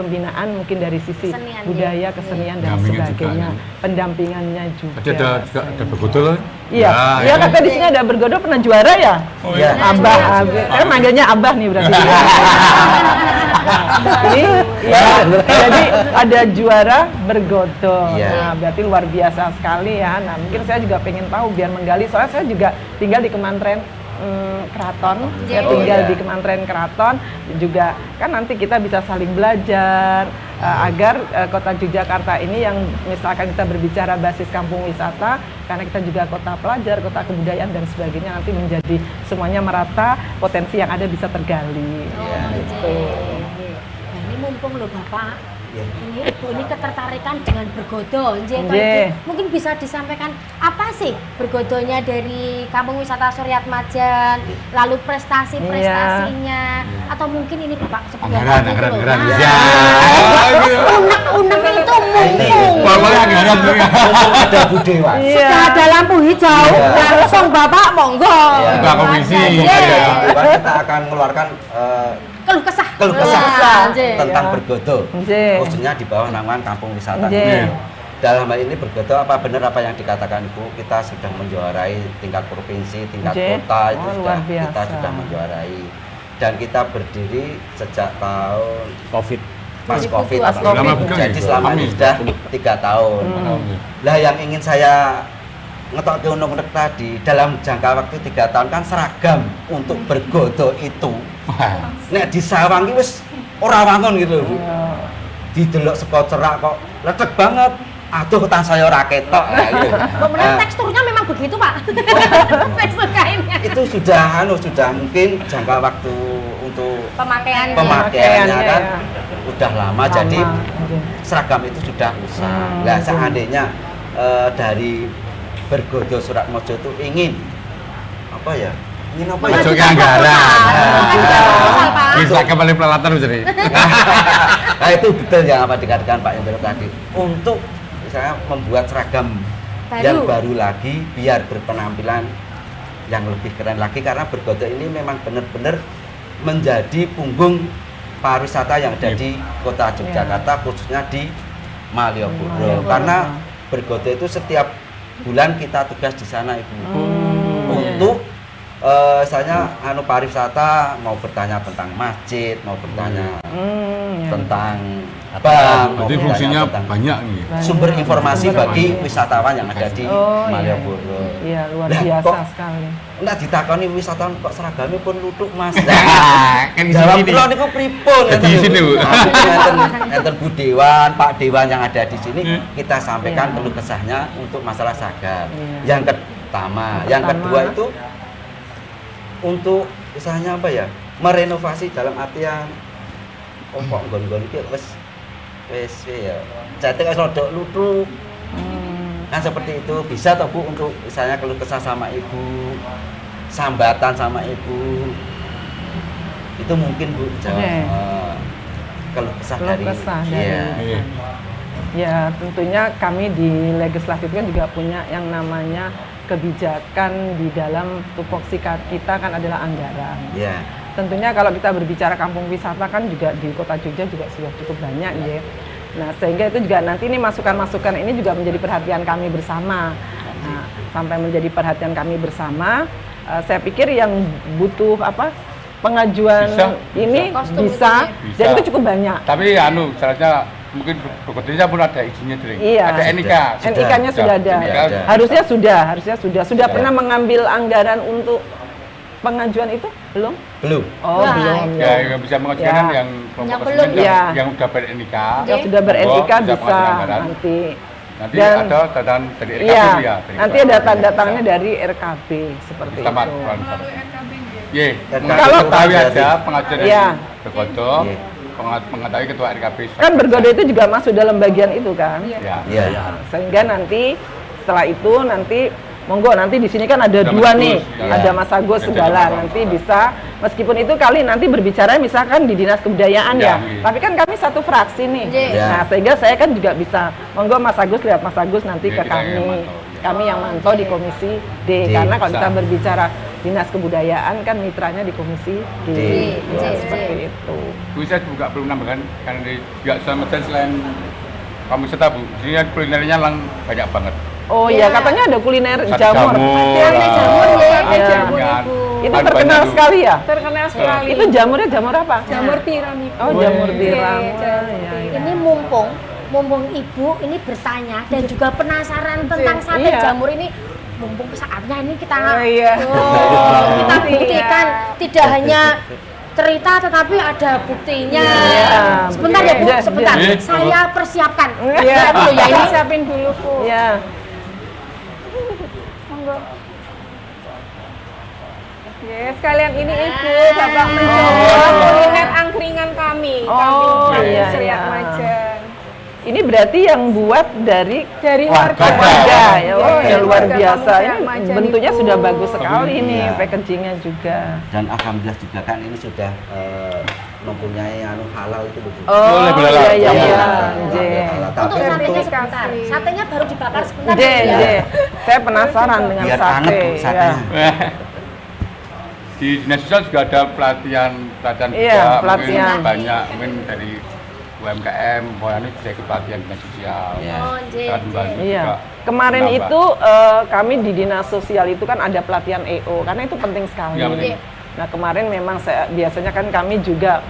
mungkin dari sisi Kesenian, budaya, iya. kesenian dan Pendampingan sebagainya. juga. Pendampingannya juga. Tadi ada juga ada bergotol. Iya, iya kata di sini ada Bergodo pernah juara ya? Oh Iya. iya. Abah, saya manggilnya Abah nih berarti. Ini ya, jadi ada juara Bergodo. Iya. Nah, berarti luar biasa sekali ya. Nah, mungkin saya juga pengen tahu biar menggali. Soalnya saya juga tinggal di Kementerian Keraton. Saya Oh, tinggal iya. di Kementerian Keraton juga kan nanti kita bisa saling belajar agar kota Yogyakarta ini yang misalkan kita berbicara basis kampung wisata karena kita juga kota pelajar, kota kebudayaan dan sebagainya nanti menjadi semuanya merata, potensi yang ada bisa tergali. Iya. Gitu. Nah, ini mumpung loh Bapak, Iya. ini Ibu ini ketertarikan dengan Bergodo. Nggih, toh, Nggih. Ibu. Mungkin bisa disampaikan apa sih Bergodonya dari Kampung Wisata Suryat Majen, lalu prestasi-prestasinya, atau mungkin ini Bapak seperti Anggaran, apa gitu loh. anggaran. Nah, Ya. unek-unek itu Ini mumpung. Pokoknya anggaran tuh. ada Bu Dewa. Sudah ada lampu hijau, Iya. langsung Bapak monggo. Iya. Ketua komisi. Nggih. Ada Bu Dewa, kita akan mengeluarkan Keluh kesah. keluh kesah Nggih. tentang Iya. Bergodo, Nggih. khususnya di bawah naungan Kampung Wisata. Nggih. Dalam hal ini Bergodo apa benar apa yang dikatakan Ibu, kita sudah menjuarai tingkat provinsi, tingkat Nggih. kota itu Oh, sudah luar biasa. kita sudah menjuarai, dan kita berdiri sejak tahun COVID. pas 2002. COVID, Pas Pak. COVID. Jadi selama ini Amin. sudah 3 tahun. Hmm. Lah yang ingin saya ngetok ke unek tadi, dalam jangka waktu 3 tahun kan seragam untuk Bergodo itu Wah. nek disawang iki wis ora wangun gitu lho. Iya. Didelok saka cerak kok lecek banget. Aduh tansaya ora ketok. Nah, gitu. Kemudian Nah, teksturnya memang begitu Pak. Tekstur kainnya. itu sudah mungkin jangka waktu untuk Pemakaiannya. pemakaiannya kan ya. udah lama, jadi Nggih. seragam itu sudah usang. Nah, seandainya dari Bergodo Suratmojo itu ingin apa ya? Ingin apa ya? Masuk ke anggaran. Proposal, Pak. Bisa kembali peralatan jadi. Nah, itu betul yang apa dikatakan Pak Hendro tadi. Untuk misalnya membuat seragam Baru. yang baru lagi biar berpenampilan yang lebih keren lagi, karena Bergodo ini memang benar-benar menjadi punggung pariwisata yang ada di kota Yogyakarta, khususnya di Malioboro. Malioboro. Karena Bergodo itu setiap bulan kita tugas di sana Ibu. Untuk misalnya pariwisata mau bertanya tentang masjid, mau bertanya Ya. tentang bank, mau Berarti bertanya fungsinya tentang banyak nih. sumber informasi Sumber bagi informasi. wisatawan yang ada di Oh, iya, Malioboro. Iya, luar Lah, biasa kok- sekali. Nggak ditakoni wisatawan kok seragamnya pun lutuk Mas. Kan di Jawab sini. kula niku pripun? Jadi di sini, Bu. Enten Bu Dewan, Pak Dewan yang ada di sini, kita sampaikan keluh kesahnya untuk masalah seragam. Iya. Yang pertama, yang kedua itu untuk misalnya apa ya? Merenovasi dalam artian kok nggon-nggon iki wis ya. Jate wis rada lutruk. Kan seperti itu bisa toh Bu untuk misalnya keluh kesah sama Ibu, sambatan sama Ibu. Itu mungkin Bu jawab Oke. keluh kesah Keluh dari kesah dari- iya. Iya. Ya, tentunya kami di legislatif kan juga punya yang namanya kebijakan di dalam tupoksi kita kan adalah anggaran. Iya. Tentunya kalau kita berbicara kampung wisata kan juga di kota Jogja juga sudah cukup banyak ya. Nah, sehingga itu juga nanti ini masukan-masukan ini juga menjadi perhatian kami bersama. Nah, sampai menjadi perhatian kami bersama, saya pikir yang butuh pengajuan Bisa, ini Kostum bisa, itunya. dan Bisa. itu cukup banyak. Tapi syaratnya mungkin Bergodonya pun ada izinnya dari. Iya. Ada NIK. NIK-nya sudah ada. Sudah ada. Harusnya sudah Ya. pernah mengambil anggaran untuk pengajuan itu belum? Belum. Oh, Nah, belum. Ya, yang bisa mengajukan Ya. yang kelompok Yang konsumen belum, ya. yang udah ber-NIK. Yang sudah ber-NIK monggo, bisa mengajukan anggaran. nanti. Nanti Dan- ada catatan dari RKB Iya, ya. dari nanti Kepala ada Bapeda. tanda tangannya dari RKB seperti Selamat, itu. Ye, Kalau- mengetahui aja pengajuan dari Iya. Bergodo, Iya. mengetahui ketua RKB. Kan bergodo itu juga masuk dalam bagian itu kan. Ya. Iya. Sehingga nanti setelah itu nanti monggo nanti di sini kan ada Ada dua Mas nih, Agus, ya. ada Mas Agus Ada segala Mas nanti Agus. bisa meskipun itu kali nanti berbicara misalkan di Dinas Kebudayaan Ya, ya. iya. Tapi kan kami satu fraksi nih. Iya. Nah, sehingga saya kan juga bisa monggo Mas Agus lihat Mas Agus nanti Iya, ke kita yang kami. mantau. Kami yang mantau di Komisi D D, karena kalau bisa. kita berbicara Dinas Kebudayaan kan mitranya di Komisi D. D. Ya, D. seperti itu. Bu, saya juga perlu menambahkan karena di juga sama selain kamu wisata Bu, di sini kulinernya banyak banget. Oh Ya. iya, katanya ada kuliner Sate jamur. Sate jamur, ya. Sate Iya. jamur Iya. Ibu. Itu Kan terkenal banyak, Bu. sekali ya. Terkenal sekali. Itu jamurnya jamur apa? jamur tiram Ibu. Oh, jamur Iya, tiram. jamur Iya, iya. Ini mumpung ibu ini bertanya dan juga penasaran tentang sate Iya. jamur ini, mumpung saatnya ini kita Oh, iya. kita Iya. buktikan tidak hanya cerita tetapi ada buktinya. Iya. Sebentar ya Bu, Iya, sebentar. iya. Saya persiapkan. Iya. Ya dulu ya ini. Siapin dulu Bu. Iya. Monggo. Ya, sekalian ini Ibu, Bapak mencoba kuliner angkringan kami. Oh, kami iya, Seriak iya. Majan. Ini berarti yang buat dari Warga. warga ya. Oh, Iya, ya luar warga biasa. kampung Ini Majan bentuknya itu. sudah bagus sekali Iya. nih, packagingnya juga. Dan alhamdulillah juga kan ini sudah mempunyai halal itu Bu. Oh, Boleh, boleh lah. iya iya Iya. iya. Halal, J. halal. Tapi Untuk satenya untuk sebentar. Satenya baru dibakar sebentar. J, ya. J. Saya penasaran dengan biar sate. anget Bu, ya. satenya. Di Dinas Sosial juga ada pelatihan Iya, juga, pelatihan. mungkin banyak mungkin dari UMKM, ini bisa ikut pelatihan Dinas Sosial. Iya. Oh, J, Sangat J. membantu juga. Iya. Kemarin menambah. itu kami di Dinas Sosial itu kan ada pelatihan EO karena itu penting sekali. Iya, penting. Nah, kemarin memang biasanya kan kami juga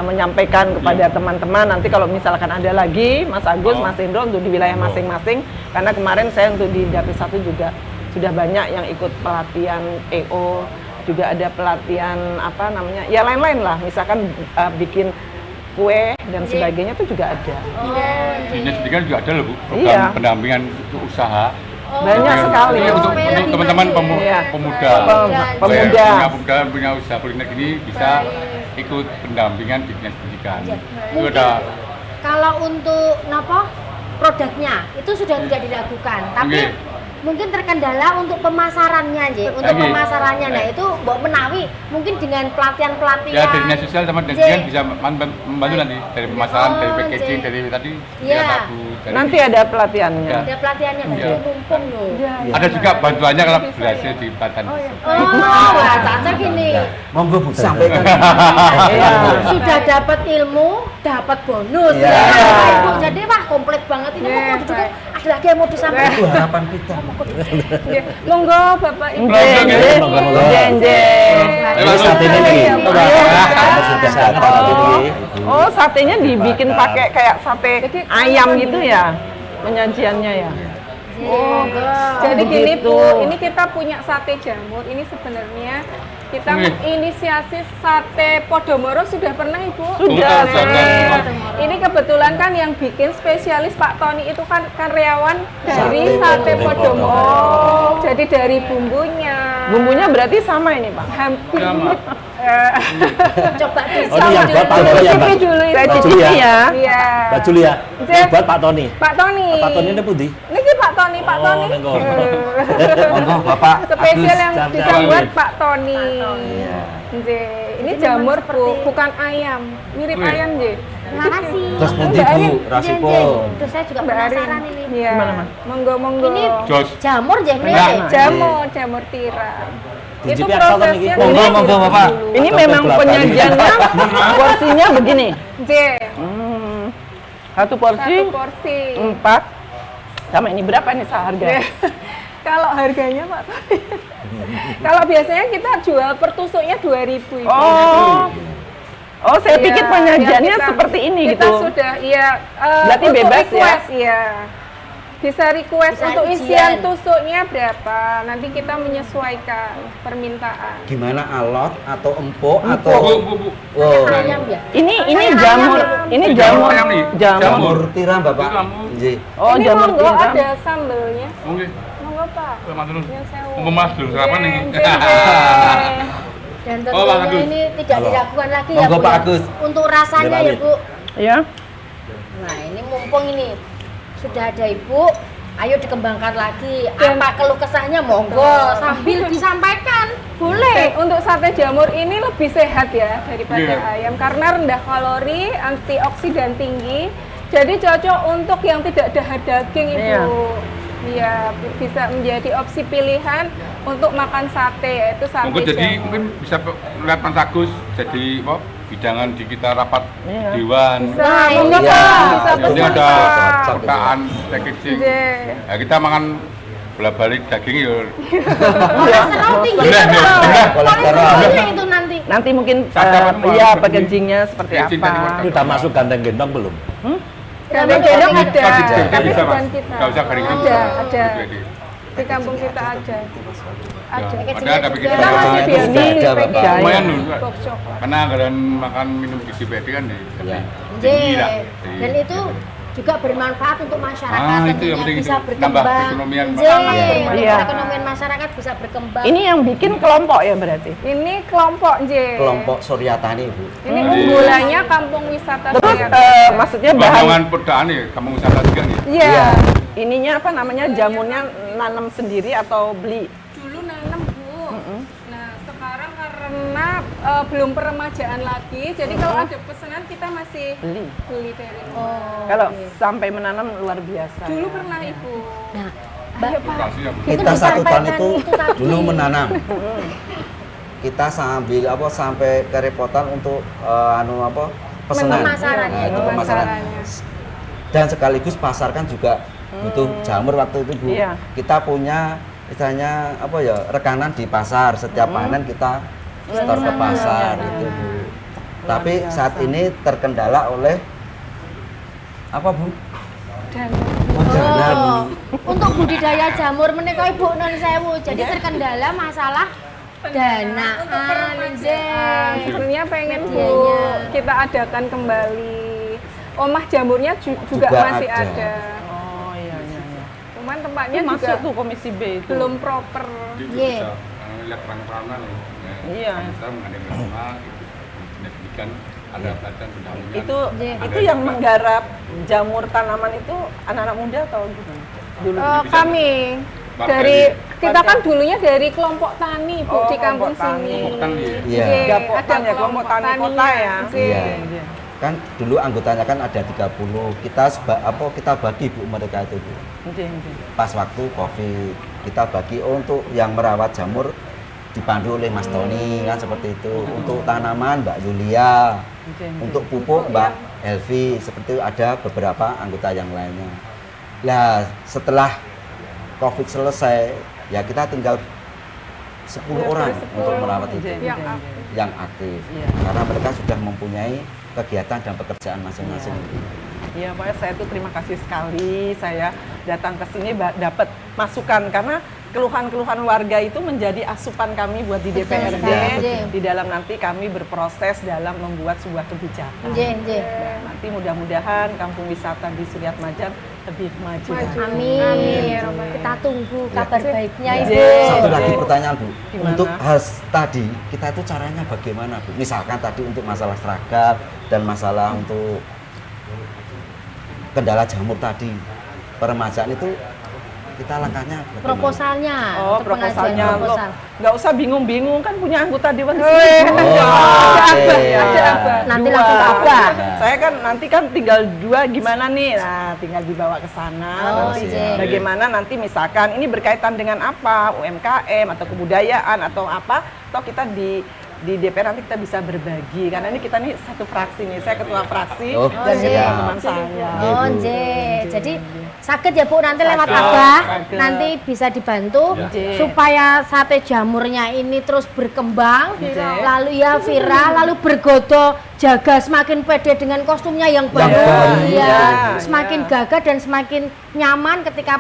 menyampaikan kepada teman-teman nanti kalau misalkan ada lagi Mas Agus, Oh. Mas Indro untuk di wilayah Oh. masing-masing karena kemarin saya untuk di Dapil 1 juga sudah banyak yang ikut pelatihan EO, juga ada pelatihan apa namanya? Ya lain-lain lah, misalkan bikin kue dan sebagainya itu juga ada. Oh, Di Dinas Pendidikan juga ada loh Bu, program Iya. pendampingan untuk usaha. Banyak Iya, sekali. iya, untuk Lagi teman-teman maju. Iya. pemuda. Pemuda. Punya usaha kuliner ini bisa ikut pendampingan di Dinas Pendidikan. Iya. Itu ada Kalau untuk produknya itu sudah tidak dilakukan, tapi Nggih. mungkin terkendala untuk pemasarannya, J. Untuk Nggih. pemasarannya. Nah, itu Mbok Menawi mungkin dengan pelatihan-pelatihan. ya dari Dinas Sosial sama J. Dinas bisa membantu nanti dari pemasaran, dari Oh, packaging, J. dari tadi Iya. tabu, dari Nanti ada pelatihannya. Ya. Ada pelatihannya, Iya. Mbak. Mumpung loh. ada juga bantuannya kalau berhasil di Batan. Oh, wah, cocok ini. Monggo Bu sampaikan. Iya. Sudah dapat ilmu, dapat bonus. Iya. Ya, Ibu. Jadi wah komplit banget ini. Iya, Mau duduk, baik. ada lagi yang mau disampaikan. Itu harapan kita. Ya, monggo Bapak Ibu. Nggih, nggih. Monggo-monggo. Nggih, nggih. Ini saat ini nih. Sudah sate ini. Oh, satenya dibikin pakai kayak sate Jadi, ayam gitu ya? Penyajiannya ya? Oh, jadi gini begitu. Bu, ini kita punya sate jamur. Ini sebenarnya kita Wih. menginisiasi sate Podomoro sudah pernah Ibu? Sudah, Sudah. Ini kebetulan kan yang bikin spesialis Pak Tony itu kan karyawan dari sate Podomoro. Jadi dari bumbunya. Bumbunya berarti sama ini, Pak? Hampir. Sama. Coba Oh, ini yang buat Pak Tony ya, Mbak? Cicipi dulu Saya itu. cicipi ya. Iya. Mbak Julia, ini buat Pak Tony. Pak Tony. Pak Tony ini pundi? Ini Pak Tony, Pak Oh, Tony. nengok. Monggo Bapak Spesial Agus. yang Siap-siap. bisa buat Pak Tony. Iya. Nje, ini Jadi jamur memang Bu, seperti- bukan ayam. Mirip Wih. ayam, Nje. Terima kasih. Terus pundi Mbak Bu Arin. rasipun. Terus saya juga Mbak Arin. penasaran ini. Iya. Gimana, Mas? Monggo, monggo. Ini Jos. jamur jadi Nah. Jamur tiram. Itu Dicipi asal tadi. prosesnya Monggo, dulu. monggo, Bapak. Ini Atau memang berapa penyajiannya porsinya begini. Nje, Satu porsi, satu porsi. 4. Sama ini berapa nih seharga? Kalau harganya Pak Tony. Kalau biasanya kita jual per tusuknya 2.000 Ibu. Oh. Oh, saya Iya, pikir yang penyajiannya kita- seperti ini kita gitu. sudah, iya. Berarti untuk bebas ya? request, iya. Bisa request Bisa untuk ujian. isian tusuknya berapa. Nanti kita menyesuaikan permintaan. Gimana alot atau empuk Bu, atau bu. wow. Ayam ya? Ini Kayak jamur, ayam. ini Jamur jamur, ayam nih. jamur. Jamur tiram Bapak. Tiram. Nggih. Oh, Ini jamur monggo tiram. ada sambelnya. Oke. Monggo Pak. Matur nuwun. Nyun sewu. Mumpung Mas dulu sarapan nih. Dan Oh, Pak tentunya Agus. ini tidak Halo. diragukan lagi ya Monggo, Bu. Pak ya? Agus. Untuk rasanya ya Silakan. Bu. Ya. Nah ini mumpung ini sudah ada Ibu, ayo dikembangkan lagi. Apa keluh kesahnya monggo sambil disampaikan. Boleh. Untuk sate jamur ini lebih sehat ya daripada Iya. ayam karena rendah kalori, antioksidan tinggi. Jadi cocok untuk yang tidak dahar daging Ibu. Iya, bisa menjadi opsi pilihan untuk makan sate yaitu sate Mungkin jadi jamur. mungkin bisa lihat Mas Agus jadi apa bidangan di kita rapat Iya. dewan. Bisa, Nah, monggo iya. Pak, bisa Ini Ini pesan ada Pak. pekaan packaging. Iya. Ya, kita makan bola balik daging ya. Kolesterol tinggi. Belah, Pak. belah. Kolesterolnya itu nanti. Nanti mungkin Cacapan mau ya harus packagingnya seperti Packaging tadi, apa. Mas. Ini udah masuk gandeng gendong belum? Gandeng-gandeng ada, Pas di tapi bisa Mas. bukan kita. Enggak usah kering. Ada. Di kampung kita ada. Ada. Ada Kita packaging. masih Packaging biasa ada, Bapak. packaging Lumayan loh, Pak. box coklat. Karena anggaran makan minum gizi PD kan ya. Ya. Tinggi lah. Dan itu juga bermanfaat untuk masyarakat Ah, itu yang tentunya penting bisa itu. berkembang. Nambah perekonomian Nggih, masyarakat. untuk Iya. perekonomian masyarakat bisa berkembang. Ini yang bikin kelompok ya berarti. Ini kelompok J. Kelompok Surya Tani Bu. Ini Jadi- unggulannya Kampung Wisata Terus Surya. maksudnya bahan Bahan pedaan nih, kamu wisata juga nih. Iya. ininya apa namanya jamunnya nanam sendiri atau beli? Dulu nanam Bu. Nah sekarang karena belum peremajaan lagi, jadi kalau ada pesanan kita masih Beli. dari Kalau sampai menanam luar biasa. Dulu ya. pernah Ibu. Nah, Mbak, Lokasi ya, Bu. Kita satu tahun disampaikan itu itu tadi. dulu menanam. Kita sampai kerepotan untuk pesanan. Pemasarannya Nah, itu itu. pemasaran. Pemasarannya. Dan sekaligus pasar kan juga butuh jamur waktu itu Bu. Iya. Kita punya istilahnya rekanan di pasar, setiap panen kita setor ke pasar gitu Bu. Tapi saat ini terkendala oleh apa Bu? Dan Oh, dana Bu. Oh, untuk budidaya jamur menika Ibu non sewu. Jadi terkendala masalah danaan. sebenarnya pengen Bu Medianya. kita adakan kembali. Omah jamurnya juga Juga masih ada. ada. Oh iya iya. iya. Cuman tempatnya Ini juga masuk tuh komisi B itu. belum proper. Jadi Iya. bisa lihat perang-perangan loh. Iya. Kita mengadakan rumah, gitu. Pendidikan, ada badan pendahuluan. Itu Iya. itu yang menggarap jamur tanaman itu anak-anak muda atau gimana? Dulu. Bisa. Kami Warga dari di- kita kan dulunya dari kelompok tani Bu Oh, di kampung kelompok tani. sini. Kelompok tani, ya? Iya. Oke, Gapok ada tani ya, kelompok tani kota taninya. ya. Oke. Iya. Kan dulu anggotanya kan ada 30. Kita bagi Bu mereka itu Bu. Pas waktu Covid kita bagi untuk yang merawat jamur dipandu oleh Mas Tony kan seperti itu. Untuk tanaman Mbak Yulia, untuk pupuk Mbak Elvi, seperti itu ada beberapa anggota yang lainnya. Nah, setelah Covid selesai, ya kita tinggal 10 orang untuk merawat itu Yang aktif. yang aktif. Iya. Karena mereka sudah mempunyai kegiatan dan pekerjaan masing-masing. Iya, pokoknya saya tuh terima kasih sekali saya datang ke sini dapat masukan karena keluhan-keluhan warga itu menjadi asupan kami buat di Betul DPRD sekali. di dalam nanti kami berproses dalam membuat sebuah kebijakan. Nggih, nggih. Nanti mudah-mudahan kampung wisata di Suryatmajan lebih maju. lagi. Amin. ya Robbal Alamin. Kita tunggu kabar baiknya Iya. Ibu. Satu lagi pertanyaan Bu, Gimana? untuk hal tadi kita itu caranya bagaimana Bu? Misalkan tadi untuk masalah seragam dan masalah untuk kendala jamur tadi, peremajaan itu kita langkahnya bagaimana? Proposalnya. Oh, untuk pengajuan proposalnya lo proposal. nggak usah bingung-bingung kan punya anggota dewan di Oh, sini. iya. Oh, oke. Ada apa? Nanti Dua. langsung ke Abah. Saya kan nanti kan tinggal 2 gimana nih? Nah, tinggal dibawa ke sana. Oh, Nanti iya. bagaimana nanti misalkan ini berkaitan dengan apa? UMKM atau kebudayaan atau apa? Atau kita di DPR nanti kita bisa berbagi karena ini kita nih satu fraksi nih, saya ketua fraksi Oh, dan iya. ini teman-teman saya. Oh, Bu. nggih. Jadi sakit ya Bu nanti lewat Sakit. Abah Sakit. nanti bisa dibantu Ya. supaya sate jamurnya ini terus berkembang, Viral. lalu ya viral, lalu bergodo jaga semakin pede dengan kostumnya yang baru, baru. iya, Iya, semakin gagah dan semakin nyaman ketika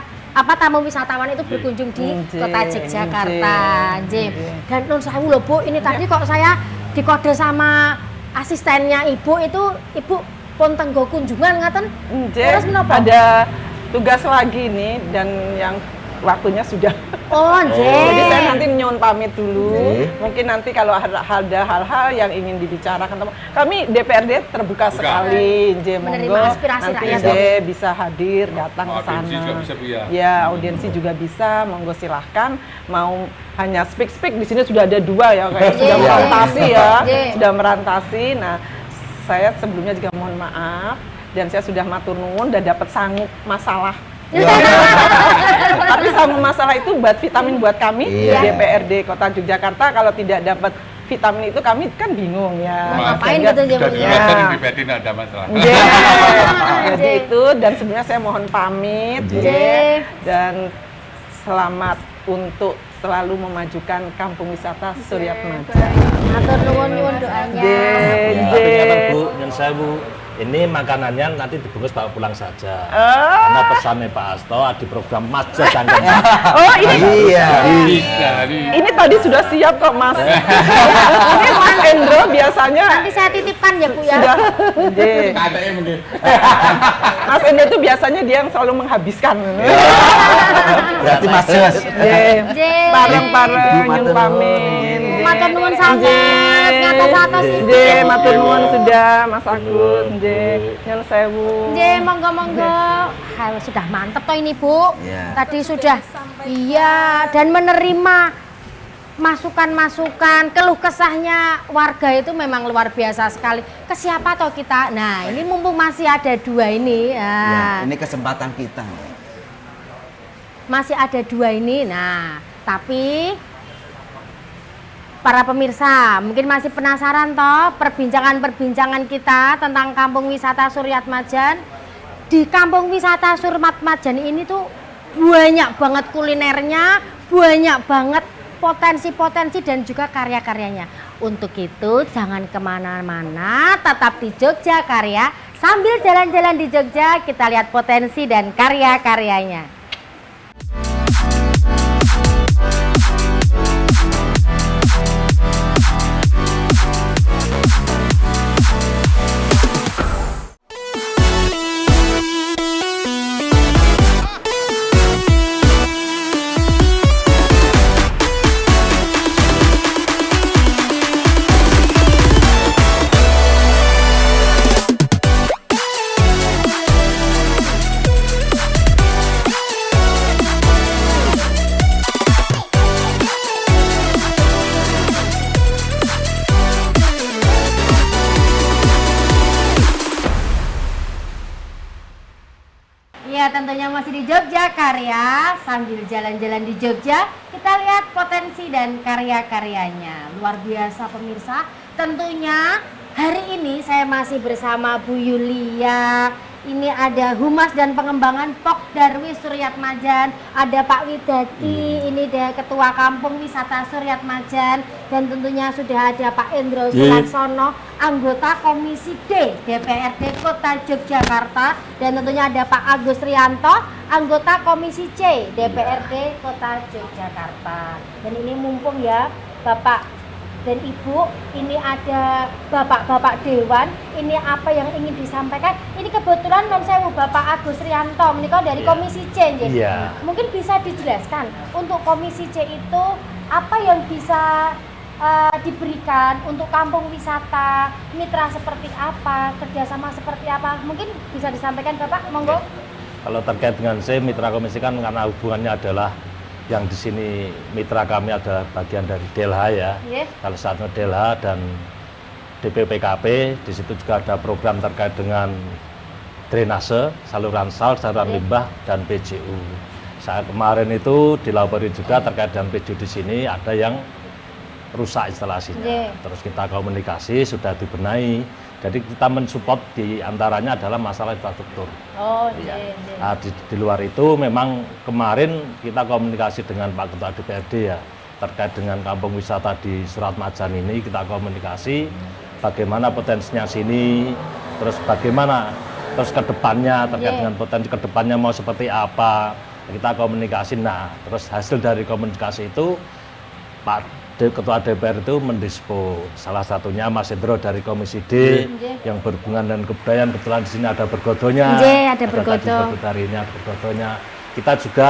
tamu wisatawan itu berkunjung di Nggih, kota Yogyakarta. nggih. Nggih. Dan nun sewu lho Bu, ini tadi kok saya dikode sama asistennya Ibu itu Ibu pun tenggo kunjungan ngaten. Terus menapa? Ada tugas lagi nih dan yang waktunya sudah. Oh, Jadi saya nggih. nanti nyuwun pamit dulu. Oke. Mungkin nanti kalau ada hal-hal yang ingin dibicarakan, kami DPRD terbuka sekali. Nggih, Menerima monggo aspirasi nanti rakyat. nggih bisa hadir, datang ke Audiensi sana. juga bisa, Bu, ya? Ya, audiensi juga bisa. Monggo silahkan. Mau hanya speak di sini sudah ada 2 ya, kayak sudah Iya. merantasi ya, Iya. sudah merantasi. Nah, saya sebelumnya juga mohon maaf dan saya sudah matur nuwun dan dapat sanggup masalah. Tapi sama masalah itu buat vitamin buat kami di Iya. DPRD Kota Yogyakarta. Kalau tidak dapat vitamin itu kami kan bingung ya. Mau ngapain Sehingga- gitu ya, Bu, Sudah ya? dilihatkan di BPD tidak ada masalah. Nggih. Jadi Nggih. itu dan sebenarnya saya mohon pamit Nggih. nggih. Dan selamat untuk selalu memajukan kampung wisata Suryat Maja. Matur nuwun doanya. Nggih, Ya, nggih. ternyata Bu, yang saya Bu, ini makanannya nanti dibungkus bawa pulang saja. Ah. Karena pesannya Pak Asto di program Masjid Cangkeng. Oh ini Iya. Bisa, ini tadi sudah siap kok Mas. Ini Mas Endro biasanya Nanti saya titipkan ya Bu ya. sudah. Nggih. KTM mungkin. Mas Endro itu biasanya dia yang selalu menghabiskan. Berarti Mas Jos. Nggih. Nggih. Bareng-bareng Ibu, nyun matur pamit. nuwun. Matur nuwun sanget. Ngatos-atos iki. Nggih, matur nuwun sudah Mas Agus. Nggih, nyun sewu. Nggih, monggo-monggo. Hal sudah mantep toh ini Bu. Iya. Tadi sudah iya dan menerima masukan-masukan, keluh kesahnya warga itu memang luar biasa sekali. Ke siapa toh kita? Nah, ini mumpung masih ada 2 ini. Ya, Nah, ini kesempatan kita. masih ada 2 ini. Nah, tapi para pemirsa mungkin masih penasaran toh perbincangan-perbincangan kita tentang kampung wisata Suryat Majan. Di kampung wisata Suryat Majan ini tuh banyak banget kulinernya, banyak banget potensi-potensi dan juga karya-karyanya. Untuk itu jangan kemana-mana, tetap di Jogja Karya. Sambil jalan-jalan di Jogja kita lihat potensi dan karya-karyanya. Ya tentunya masih di Jogja Karya. Sambil jalan-jalan di Jogja kita lihat potensi dan karya-karyanya. Luar biasa pemirsa. Tentunya hari ini saya masih bersama Bu Yulia. Ini ada Humas dan Pengembangan Pok Darwis Suryat Majan, ada Pak Widadi, ini dia Ketua Kampung Wisata Suryat Majan, dan tentunya sudah ada Pak Endro Sulaksono, anggota Komisi D DPRD Kota Yogyakarta, dan tentunya ada Pak Agus Rianto, anggota Komisi C DPRD Kota Yogyakarta. Dan ini mumpung ya Bapak dan Ibu, ini ada Bapak-Bapak Dewan, ini apa yang ingin disampaikan? Ini kebetulan non sewu Bapak Agus Rianto, menikah dari Komisi C, nggih. Iya. Mungkin bisa dijelaskan untuk Komisi C itu apa yang bisa diberikan untuk kampung wisata, mitra seperti apa, kerjasama seperti apa? Mungkin bisa disampaikan Bapak, monggo. Kalau terkait dengan saya, mitra komisi kan karena hubungannya adalah yang di sini mitra kami adalah bagian dari Delha ya. Yes. Salah satu Delha dan DPPKP. Di situ juga ada program terkait dengan drainase, saluran sal, saluran limbah dan PJU. Saat kemarin itu dilapori juga terkait dengan PJU di sini ada yang rusak instalasinya. Nggih. Terus kita komunikasi sudah dibenahi. Jadi kita mensupport di antaranya adalah masalah infrastruktur. Oh, Iya. nggih, nggih. Nah, di luar itu memang kemarin kita komunikasi dengan Pak Ketua DPRD ya terkait dengan kampung wisata di Surat Majan ini, kita komunikasi bagaimana potensinya sini, terus bagaimana terus kedepannya terkait Yeah. dengan potensi kedepannya mau seperti apa, kita komunikasi. Nah, terus hasil dari komunikasi itu Pak Ketua DPR itu mendispo, salah satunya Mas Hendro dari Komisi D yang berhubungan dengan kebudayaan, kebetulan di sini ada bergodonya. Nggih, ada tadi bergodo. disebut hari ini ada bergodonya. Kita juga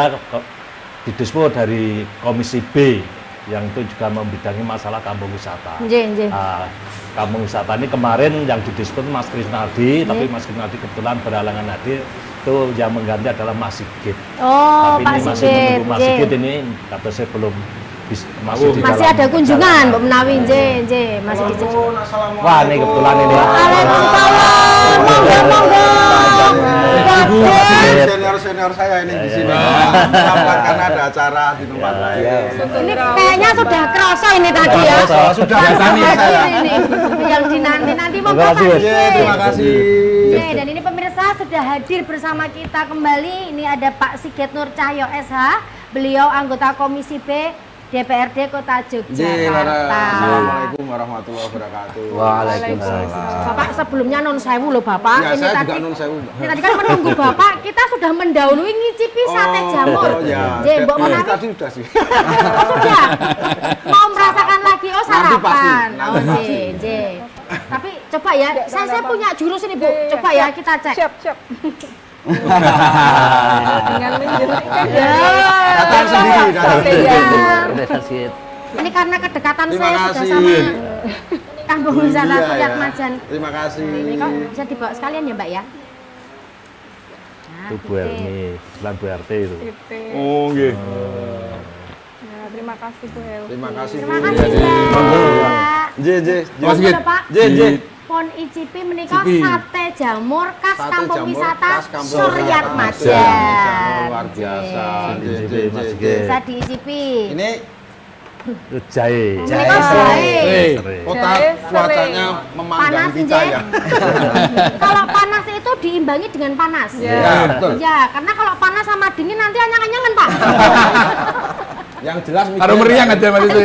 didispo dari Komisi B yang itu juga membidangi masalah kampung wisata. Nggih, nggih. Kampung wisata ini kemarin yang didispo Mas Krisnaldi, tapi Mas Krisnaldi kebetulan berhalangan hadir, itu yang mengganti adalah Mas Sigit. Oh, Tapi Pak ini masih Sigit. menunggu Mas nggih. Sigit ini, kata saya belum masih di Masih dalam ada kunjungan, perjalanan. Mbak Menawi, nggih, nggih, masih di Wah, ini kebetulan ini. Waalaikumsalam. Monggo, monggo. Bagus. Senior saya ini di sini. Selamat karena ada acara di tempat lain. Ini kayaknya sudah kerasa ini tadi ya. Sudah Hadir saya. ini. Yang dinanti-nanti monggo Terima Pak kasih. Sigit. Terima kasih. Oke, dan ini pemirsa sudah hadir bersama kita kembali. Ini ada Pak Sigit Nur Cahyo SH. Beliau anggota Komisi B DPRD Kota Yogyakarta. Assalamualaikum warahmatullahi wabarakatuh. Waalaikumsalam. Bapak sebelumnya non sewu loh Bapak. Ya, ini saya tadi juga nun sewu. ini tadi kan menunggu Bapak, kita sudah mendahului ngicipi sate jamur. Oh ya. Nggih, Mbok Iya, Menawi. tadi sudah sih. Oh sudah. Mau merasakan lagi oh Nanti pasti, sarapan. nanti Oh pasti. nggih, nggih. Tapi coba ya, saya punya jurus ini Bu. Coba ya kita cek. Siap, siap. Dengan menjentikan Datang sendiri, datang sendiri. Ini karena kedekatan Terima saya sudah kasih. sama kampung wisata Iya, Suryat ya. Majan. Terima kasih. Ini kok bisa dibawa sekalian ya Mbak ya? Nah, Itu Bu gitu. Erni, kebetulan Bu RT itu. Oh, nggih. Ya, terima kasih Bu Hel. Terima kasih. Terima Bu. kasih Mbak. Nggih, nggih. Mas Nggih, Pak. nggih. Pon icipi menika Cipi. sate jamur khas Sate kampung jamur wisata khas kampung Suryat wisata Majan. Luar biasa. Nggih. Nggih, nggih, Mas nggih. Sigit. Bisa diicipi. Ini Itu jahe. Menika jahe. kota Jahe cuacanya Panas memandang kita nggih. ya. Kalau panas itu diimbangi dengan panas. Ya, betul. Ya, karena kalau panas sama dingin nanti anyang-anyangan Pak. Yang jelas Karo meriang aja Mas itu.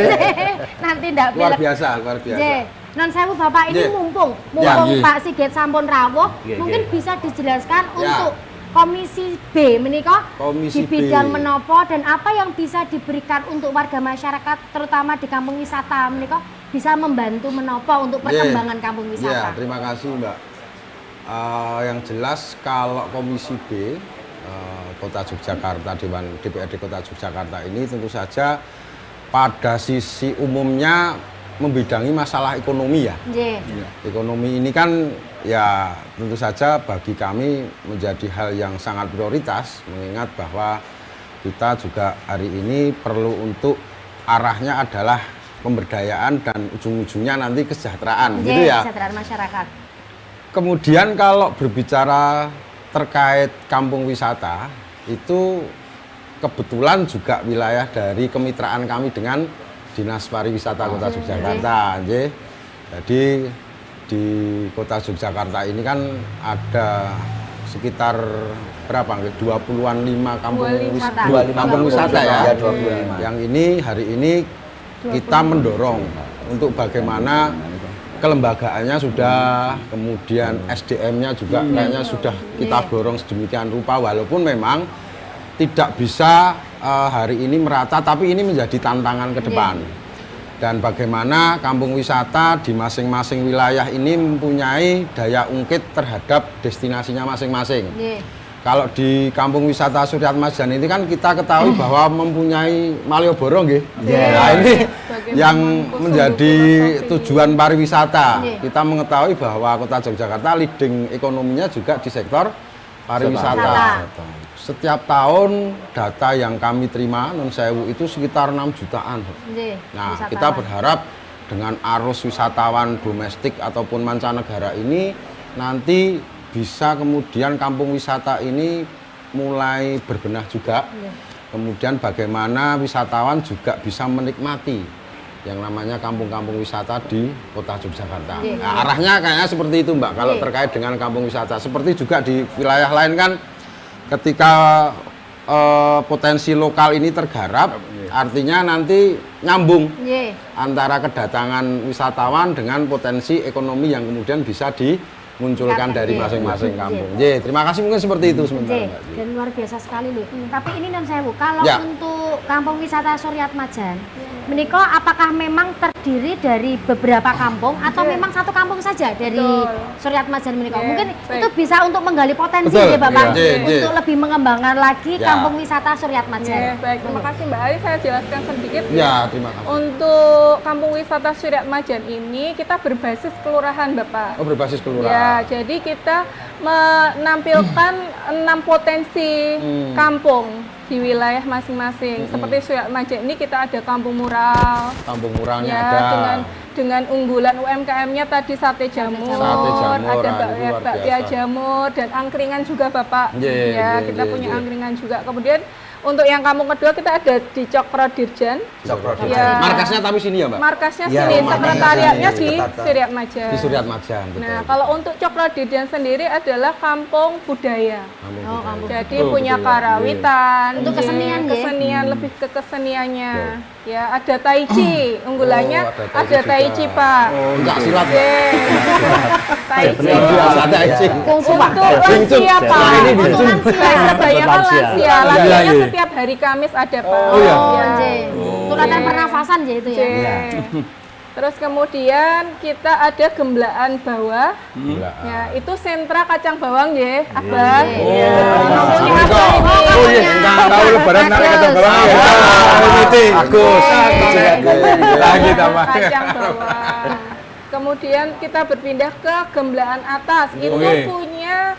Nanti ndak luar pilek. biasa, luar biasa. Nggih. Non sewu Bapak ini Nggih. mumpung Ya, nggih. Pak Sigit sampun rawuh, Nggih, mungkin nggih. bisa dijelaskan Ya. untuk Komisi B menika Komisi di bidang B. menopo dan apa yang bisa diberikan untuk warga masyarakat terutama di kampung wisata menika bisa membantu menopo untuk Nggih. perkembangan kampung Ya, wisata. terima kasih Mbak. Yang jelas kalau Komisi B Kota Yogyakarta, Dewan DPRD Kota Yogyakarta ini tentu saja pada sisi umumnya membidangi masalah ekonomi ya. Nggih. Ekonomi ini kan ya tentu saja bagi kami menjadi hal yang sangat prioritas mengingat bahwa kita juga hari ini perlu untuk arahnya adalah pemberdayaan dan ujung-ujungnya nanti kesejahteraan gitu Nggih, ya. kesejahteraan masyarakat. Kemudian kalau berbicara terkait kampung wisata itu kebetulan juga wilayah dari kemitraan kami dengan Dinas Pariwisata Kota Yogyakarta. Nggih. Jadi di Kota Yogyakarta ini kan ada sekitar berapa? 20-an 5 kampung 25 wisata. kampung. Kampung wisata ya. Ya, 25. Yang ini hari ini kita mendorong untuk bagaimana kelembagaannya sudah, kemudian SDM-nya juga kayaknya sudah kita dorong sedemikian rupa walaupun memang tidak bisa hari ini merata tapi ini menjadi tantangan ke depan. Dan bagaimana kampung wisata di masing-masing wilayah ini mempunyai daya ungkit terhadap destinasinya masing-masing. Nggih. Kalau di kampung wisata Suryat Majan ini kan kita ketahui bahwa mempunyai Malioboro nggih. Nah, ini yang menjadi tujuan pariwisata. Kita mengetahui bahwa Kota Yogyakarta leading ekonominya juga di sektor pariwisata. Setiap tahun data yang kami terima non sewu itu sekitar 6 jutaan. Nggih. Nah, wisatawan. kita berharap dengan arus wisatawan domestik ataupun mancanegara ini nanti bisa kemudian kampung wisata ini mulai berbenah juga. Kemudian bagaimana wisatawan juga bisa menikmati yang namanya kampung-kampung wisata di Kota Yogyakarta. Nah, arahnya kayaknya seperti itu, Mbak. Kalau terkait dengan kampung wisata, seperti juga di wilayah lain kan, ketika potensi lokal ini tergarap, artinya nanti nyambung antara kedatangan wisatawan dengan potensi ekonomi yang kemudian bisa dimunculkan dari masing-masing kampung. Terima kasih, mungkin seperti itu sementara, Mbak. Dan luar biasa sekali loh. Tapi ini non sewu, kalau untuk kampung wisata Suryat Majan, menika apakah memang terdiri dari beberapa kampung atau memang satu kampung saja dari Suryat Majan menika? Mungkin itu bisa untuk menggali potensi ya Bapak, untuk lebih mengembangkan lagi kampung wisata Suryat Majan. Baik, terima kasih Mbak Ari, saya jelaskan sedikit. Terima kasih. Untuk kampung wisata Suryat Majan ini kita berbasis kelurahan Bapak. Oh, berbasis kelurahan. Jadi kita menampilkan 6 potensi kampung di wilayah masing-masing. Seperti Suryat Majan ini kita ada kampung mural. Kampung muralnya ya, ada. Dengan unggulan UMKM-nya tadi sate jamur, ada bakpia jamur dan angkringan juga Bapak. Kita punya angkringan juga. Kemudian untuk yang kampung kedua kita ada di Cokro Dirjan. Markasnya tapi sini ya, Mbak? Markasnya sini, sekretariatnya di Suryat Majan. Di Suryat Majan, betul. Nah, kalau untuk Cokro Dirjan sendiri adalah kampung budaya. Jadi punya karawitan, untuk kesenian lebih ke keseniannya. Ya, ada tai chi, unggulannya ada tai chi, Pak. Enggak silat. Tai chi. Tai chi. Untuk lansia, Pak. Kebanyakan lansia. Latihannya setiap hari Kamis ada, Pak. Untuk latihan pernafasan ya itu ya. Terus kemudian kita ada Gemblaan Bawah. Ya, itu sentra kacang bawang ya, Abang. Tahu lebaran narik kacang bawang ya. Bagus. Lagi tambah. Kacang bawang. Kemudian kita berpindah ke Gemblaan Atas. Itu punya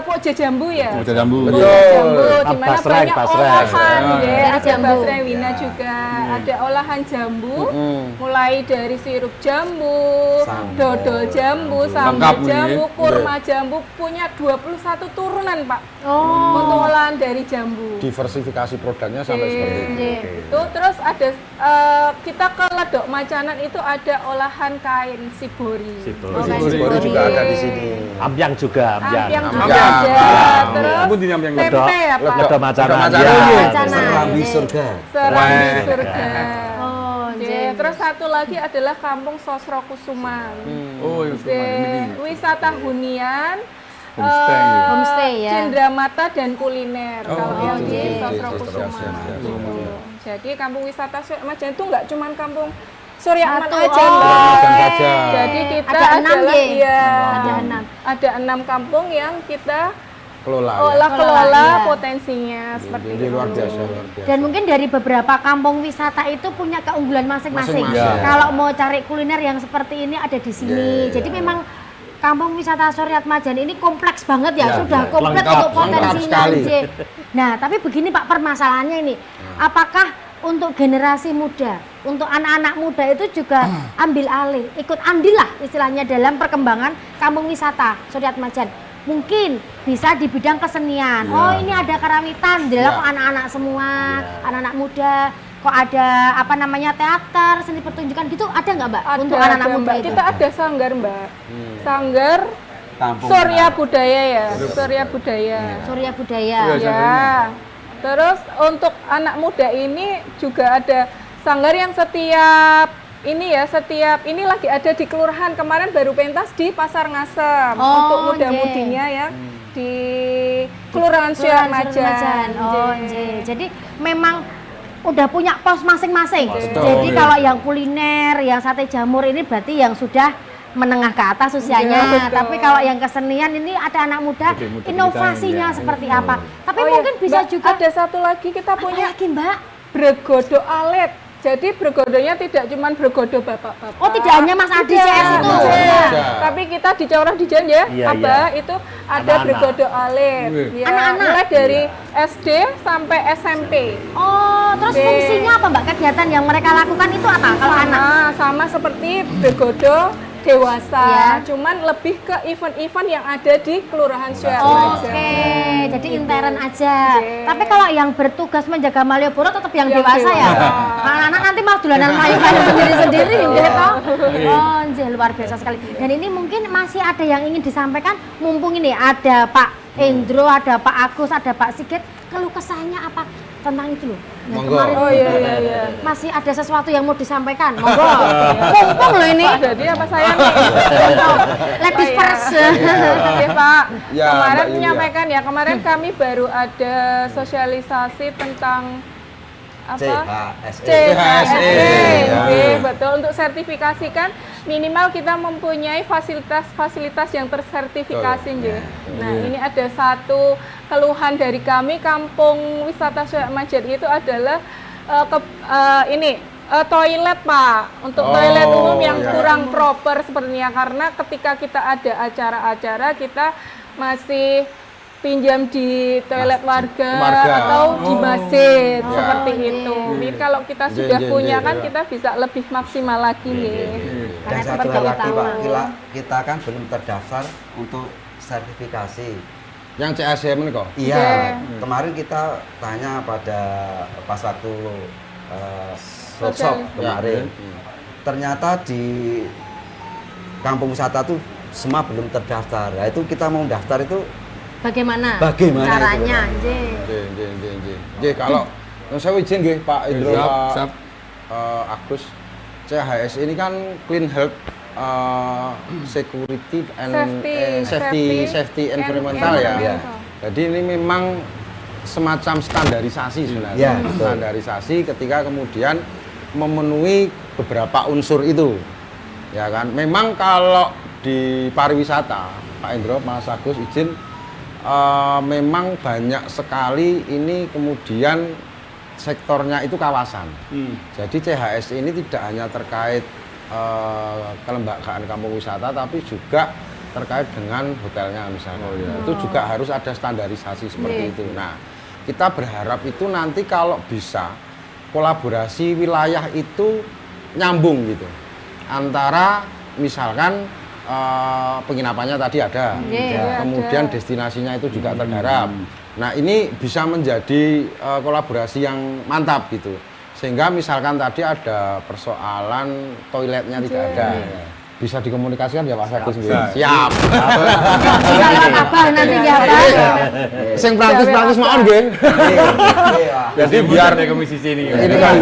Pokja Jambu ya. Pokja Jambu. Di mana banyak olahan ya, ada jambu. Basrewina juga, ada olahan jambu, mulai dari sirup jambu, dodol jambu, sambal jambu, kurma jambu, punya 21 turunan, Pak. Untuk olahan dari jambu. Diversifikasi produknya sampai seperti itu. Itu terus ada kita ke Ledok Macanan itu ada olahan kain sibori. Sibori juga ada di sini. Ampiang juga, Ampiang juga ada. Terus tempe ya Pak. Ledok Macanan. Serambi surga. Serambi surga. Terus satu lagi adalah Kampung Sosro Kusuman. Wisata hunian, homestay ya. Cendramata dan kuliner kalau yang di Sosro Kusuman. Jadi kampung wisata Suryat Majan itu nggak cuma kampung Suryat Majan aja, Mbak. Jadi kita ada 6 kampung yang kita kelola potensinya seperti itu. Luar biasa. Dan mungkin dari beberapa kampung wisata itu punya keunggulan masing-masing. Kalau mau cari kuliner yang seperti ini ada di sini. Jadi memang kampung wisata Suryat Majan ini kompleks banget ya, sudah komplit untuk potensinya. Nah, tapi begini Pak, permasalahannya ini, apakah untuk generasi muda, untuk anak-anak muda itu juga ambil alih, ikut andil lah istilahnya dalam perkembangan kampung wisata Suryat Majan? Mungkin bisa di bidang kesenian. Oh, ini ada karawitan, kok anak-anak semua, anak-anak muda. Kok ada apa namanya teater, seni pertunjukan gitu, ada nggak Mbak? Untuk anak-anak muda itu? Kita ada sanggar Mbak, sanggar Surya Budaya ya, Surya Budaya. Surya Budaya. Ya. Terus untuk anak muda ini juga ada sanggar yang setiap ini lagi ada di kelurahan, kemarin baru pentas di Pasar Ngasem untuk muda-mudinya ya di Kelurahan Suryat Majan. Jadi memang udah punya pos masing-masing. Jadi kalau yang kuliner, yang sate jamur ini berarti yang sudah menengah ke atas usianya. Tapi kalau yang kesenian ini ada anak muda, inovasinya seperti apa. Tapi mungkin bisa Mbak, juga ada satu lagi kita punya lagi Mbak, Bregodo Alet. Jadi bergodonya tidak cuma bergodo bapak-bapak. Oh, tidak hanya Mas Adi CS itu. Tapi kita di Cawrah Dijan ya, itu ada bergodo alit. Anak-anak mulai dari SD sampai SMP. Oh, terus fungsinya apa Mbak? Kegiatan yang mereka lakukan itu apa kalau anak? Sama seperti bergodo dewasa, Iya. cuman lebih ke event-event yang ada di Kelurahan Surat Oke, Majan. jadi intern aja. Oke. Tapi kalau yang bertugas menjaga Malioboro tetap yang Yang dewasa ya. dewasa. Anak-anak nanti mau dolanan main-main sendiri-sendiri nggih toh. Oh, nggih luar biasa sekali. Dan ini mungkin masih ada yang ingin disampaikan mumpung ini ada Pak Endro, ada Pak Agus, ada Pak Sigit. Keluh kesahnya apa tentang itu loh? Yang Monggo. kemarin Oh iya iya iya. masih ada sesuatu yang mau disampaikan. Monggo. Mumpung loh ini. Pak Dadi apa saya nih? Ladies Iya. first. Oke Pak, Ya, kemarin Mbak Yulia. menyampaikan ya, kemarin kami baru ada sosialisasi tentang apa? CHSE. CHSE. Ya. Oke, betul, untuk sertifikasi kan minimal kita mempunyai fasilitas-fasilitas yang tersertifikasi nggih. Nah, ini ada satu keluhan dari kami Kampung Wisata Surat Majan itu adalah toilet Pak, untuk toilet umum yang iya. kurang proper sepertinya, karena ketika kita ada acara-acara kita masih pinjam di toilet warga atau di masjid seperti itu. Jadi kalau kita sudah punya kan kita bisa lebih maksimal lagi nih. Dan Karena satu itu hal lagi utama. Pak, kita kan belum terdaftar untuk sertifikasi. Yang CSM ini kok. Iya, kemarin kita tanya pada pas waktu workshop kemarin. Ternyata di kampung wisata tuh semua belum terdaftar. Nah, itu kita mau daftar itu Bagaimana? Bagaimana itu, caranya? Pak? Nggih. Nggih, kalau saya izin nggih Pak Indro, Siap, Pak siap. Agus. CHS ini kan Clean Health Security and Safety Environmental ya. Iya. Jadi ini memang semacam standarisasi sebenarnya. Iya, betul. Standarisasi ketika kemudian memenuhi beberapa unsur itu. Ya kan? Memang kalau di pariwisata, Pak Indro, Mas Agus izin, memang banyak sekali ini kemudian sektornya itu kawasan. Jadi CHS ini tidak hanya terkait kelembagaan kampung wisata, tapi juga terkait dengan hotelnya misalnya. Itu juga harus ada standarisasi seperti itu. Nah, kita berharap itu nanti kalau bisa kolaborasi wilayah itu nyambung gitu. Antara misalkan penginapannya tadi ada, kemudian destinasinya itu juga tergarap. Nah, ini bisa menjadi kolaborasi yang mantap gitu. Sehingga misalkan tadi ada persoalan toiletnya tidak ada, bisa dikomunikasikan ya Pak Agus. Siap. Kalau apa nanti ya Pak? Sing praktis-praktis mawon nggih. Jadi biar komisi sini. ini kan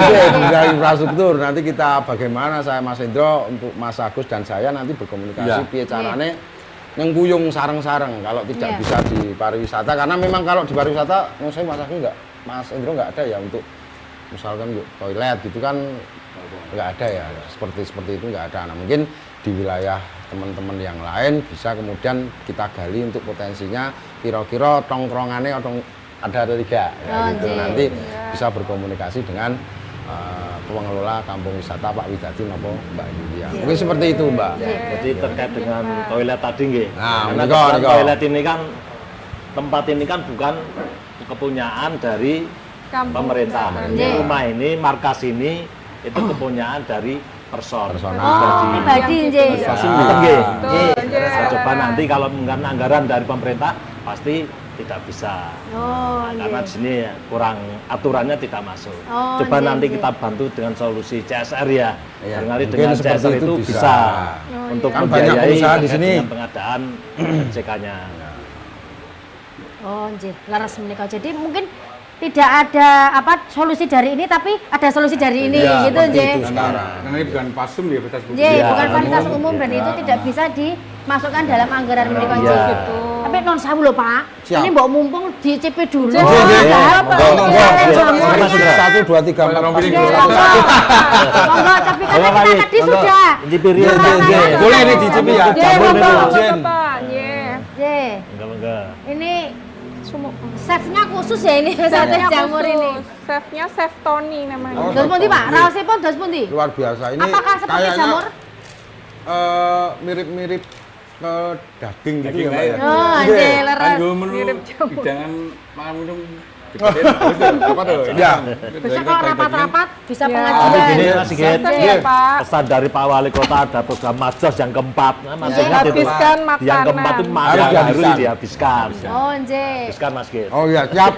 biar infrastruktur nanti kita bagaimana saya Mas Indro untuk Mas Agus dan saya nanti berkomunikasi piye carane nengkuyung sareng-sareng kalau tidak bisa di pariwisata, karena memang kalau di pariwisata menurut saya Mas Agus Mas Indro nggak ada ya untuk misalkan toilet gitu kan nggak ada ya, seperti itu nggak ada. Nah, mungkin di wilayah teman-teman yang lain bisa kemudian kita gali untuk potensinya kira-kira tongkrongannya ada atau tidak ya, gitu. Nanti bisa berkomunikasi dengan pengelola kampung wisata Pak Widadi maupun Mbak Yulia. Mungkin seperti itu Mbak. Jadi terkait dengan toilet tadi nggih. Nah, Karena niku. toilet ini kan tempat ini kan bukan kepunyaan dari pemerintah. Ini rumah ini, markas ini itu kepunyaan dari personal. Oh, pribadi nggih. Nggih. Betul. Coba nanti kalau menggunakan anggaran dari pemerintah pasti tidak bisa. Oh, Karena di sini kurang aturannya tidak masuk. Oh, Coba nggih, nanti nggih. kita bantu dengan solusi CSR ya. Iya, Barangkali mungkin dengan seperti CSR itu itu bisa. bisa untuk Kan banyak membiayai pengusaha di terkait sini. dengan pengadaan MCK-nya. Oh, nggih, laras menika. Jadi mungkin tidak ada solusi dari ini, tapi ada solusi dari ini Iya, gitu seperti nggih. itu sekarang. Karena ini bukan pasum ya, fasilitas publik. Nggih, Iya, bukan fasilitas umum. umum dan itu tidak bisa dimasukkan dalam anggaran menika Iya. nggih gitu. Tapi non sawu lho, Pak. Siap. Ini mbok mumpung dicp dulu. Nggih, nggih. Monggo. Jamurnya. 1 2 3 4 Tolong 5 pilih. Nggih, monggo. Monggo, tapi kan Monggo, kita Pak. tadi Monggo. sudah. Dipiri. Nggih. Boleh nih dicipi ya. Nggih, Jamur monggo. nih, Jen. Pak, nggih. Nggih. Enggak. Ini chefnya khusus ya ini satu jamur ini. Chefnya Chef Tony namanya. Oh, Dos pundi, Pak? Raosipun dos pundi? Luar biasa ini. Apakah seperti kayaknya, jamur? mirip-mirip ke daging gitu Daging ya Mbak lah ya. ya. Oh, Nggih. nggih, leres. Kanggo menu hidangan makan minum Apa tuh? Ya. Bisa kalau rapat-rapat, bisa Ya. pengajian. Gini Mas Sigit, Silakan ya, Pak. pesan dari Pak Wali Kota ada program Majos yang keempat. Nah, Mas Iya, ingat itu. habiskan Yang keempat itu makanan. Harus harus dihabiskan. dihabiskan. Oh, nje. Habiskan Mas Sigit. Oh iya, siap.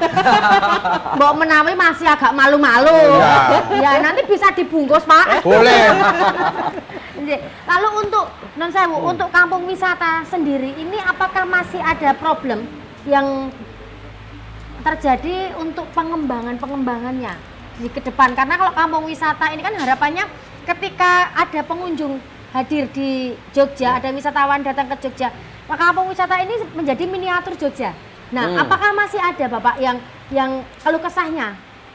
Mbok menawi masih agak malu-malu. Iya. Ya, nanti bisa dibungkus, Pak. Boleh. Nje. Lalu untuk non sewu, untuk kampung wisata sendiri ini apakah masih ada problem yang terjadi untuk pengembangannya di ke depan? Karena kalau kampung wisata ini kan harapannya ketika ada pengunjung hadir di Jogja, ada wisatawan datang ke Jogja, maka kampung wisata ini menjadi miniatur Jogja. Nah, apakah masih ada Bapak yang keluh kesahnya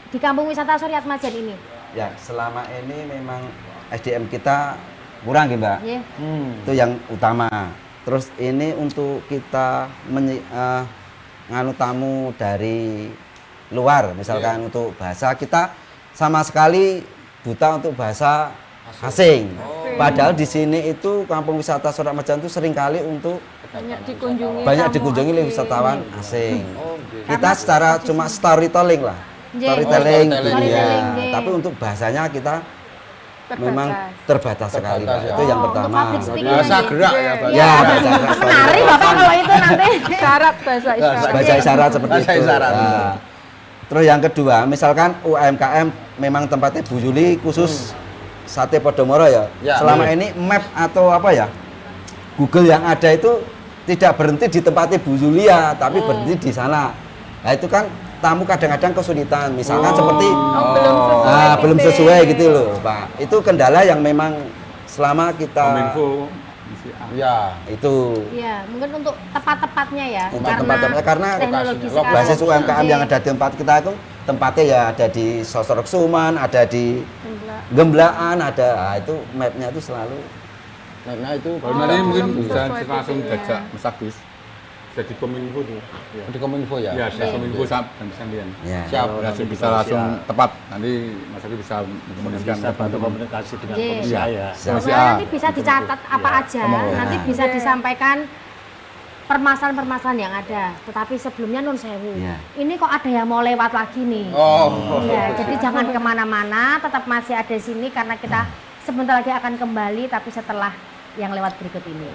di kampung wisata Suryat Majan ini? Ya, selama ini memang SDM kita kurang ya, Mbak. Iya. Itu yang utama. Terus ini untuk kita nganu tamu dari luar, misalkan untuk bahasa kita sama sekali buta untuk bahasa asing. Padahal di sini itu kampung wisata Suryat Majan itu seringkali untuk banyak dikunjungi oleh wisatawan asing. Kita secara cuma storytelling lah. Nggih. Storytelling, Storytelling, iya. nggih. Tapi untuk bahasanya kita memang terbatas sekali, Pak. ya. Itu yang Oh, pertama. untuk public speaking Bahasa nanti. gerak ya, Pak. Ya, bahasa gerak. Menari Bapak kalau itu nanti. Syarat bahasa isyarat. Bahasa isyarat seperti Bahasa itu. isyarat. Nah, terus yang kedua, misalkan UMKM memang tempatnya Bu Yuli khusus sate Podomoro ya. Ya. Selama ini map atau apa ya, Google yang ada itu tidak berhenti di tempatnya Bu Yulia, tapi berhenti di sana. Nah itu kan tamu kadang-kadang kesulitan, misalkan seperti belum sesuai gitu loh, Pak. Itu kendala yang memang selama kita Kominfo. Ya. itu Iya, mungkin untuk tepat-tepatnya ya. untuk tempat-tempatnya karena teknologi lokasi- sekarang. basis UMKM Iya. yang ada di tempat kita itu tempatnya ya ada di Sosrok Suman, ada di Gemblaan, ada. Nah, itu mapnya itu selalu Nah itu Kalau nanti mungkin belum bisa sesuai langsung titiknya. jajak Mas Agus. Jadi Kominfo tuh. di Kominfo ya. Ya, bisa Kominfo dan Sandian. ya. Siap. Bisa langsung tepat. Nanti Mas Agus bisa mengkomunikasikan. Bisa bantu komunikasi dengan Iya. komisi ya. Komisi Nah, A. nanti bisa dicatat apa aja, nanti bisa disampaikan permasalahan-permasalahan yang ada. Tetapi sebelumnya Nun Sewu, Iya. ini kok ada yang mau lewat lagi nih. Oh. Iya, jadi jangan kemana-mana, tetap masih ada di sini karena kita sebentar lagi akan kembali, tapi setelah yang lewat berikut ini.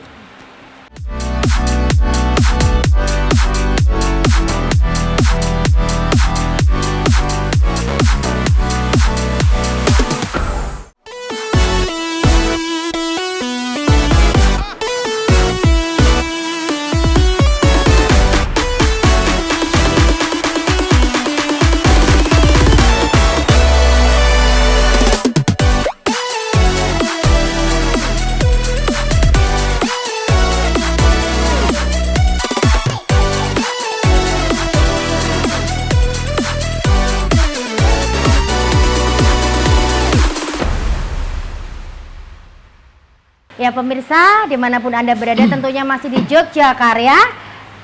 Ya pemirsa, dimanapun Anda berada tentunya masih di Jogja Karya.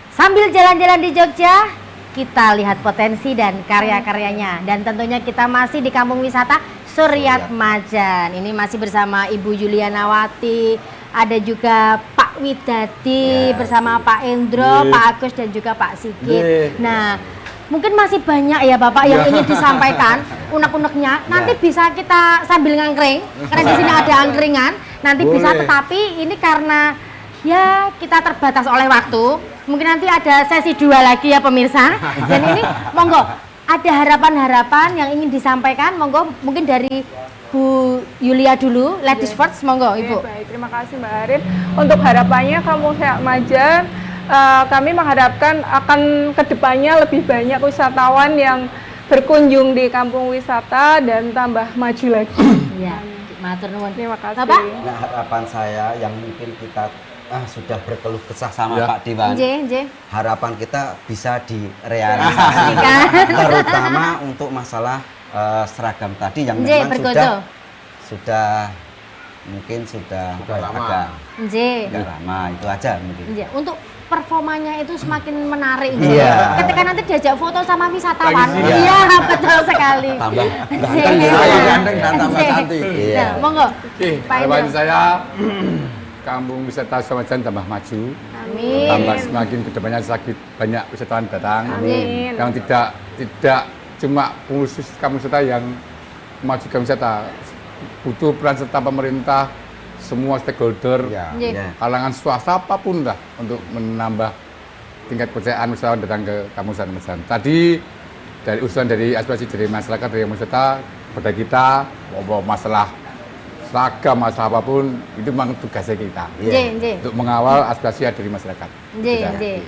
Sambil jalan-jalan di Jogja, kita lihat potensi dan karya-karyanya. Dan tentunya kita masih di kampung wisata Suryat Majan. Ini masih bersama Ibu Yulianawati, ada juga Pak Widadi bersama Pak Endro, Pak Agus dan juga Pak Sigit. Nah, mungkin masih banyak ya Bapak yang ingin disampaikan unek-uneknya. Nanti bisa kita sambil ngangkring, karena di sini ada angkringan. Nanti bisa, tetapi ini karena ya kita terbatas oleh waktu. Mungkin nanti ada sesi 2 lagi ya pemirsa. Dan ini monggo ada harapan-harapan yang ingin disampaikan. Monggo mungkin dari Bu Yulia dulu, ladies first, monggo Ibu. Oke, baik, terima kasih Mbak Arin. Untuk harapannya Kampung Suryat Majan, kami mengharapkan akan kedepannya lebih banyak wisatawan yang berkunjung di kampung wisata dan tambah maju lagi. Iya, matur nuwun. Terima kasih. Bapak? Nah, harapan saya yang mungkin kita sudah berkeluh kesah sama Ya. Pak Dewan. Nggih. Harapan kita bisa direalisasikan, terutama untuk masalah seragam tadi yang Nggih, memang bergodo. sudah mungkin sudah lama. agak Nggih. lama, itu aja mungkin. Nggih, untuk performanya itu semakin menarik. Iya. Ketika nanti diajak foto sama wisatawan. Lagi sini. Iya, betul sekali. Tambah ganteng Iya. Tambah ganteng dan tambah Nggih. cantik. Iya. Nah, monggo. Oke, Pak harapan Indro. saya kampung wisata Suryat Majan tambah maju, Amin. tambah semakin kedepannya sakit banyak wisatawan datang Amin. yang tidak tidak cuma khusus kampung wisata yang memajukan wisata, butuh peran serta pemerintah, semua stakeholder, Ya. Nggih. Ya. kalangan swasta apapun lah untuk menambah tingkat kepercayaan wisatawan datang ke kampung wisata Majan. Tadi dari usulan dari aspirasi dari masyarakat dari kampung wisata pada kita bahwa masalah seragam, masalah apapun itu memang tugasnya kita Nggih. untuk mengawal aspirasi dari masyarakat. Nggih, Kita. nggih.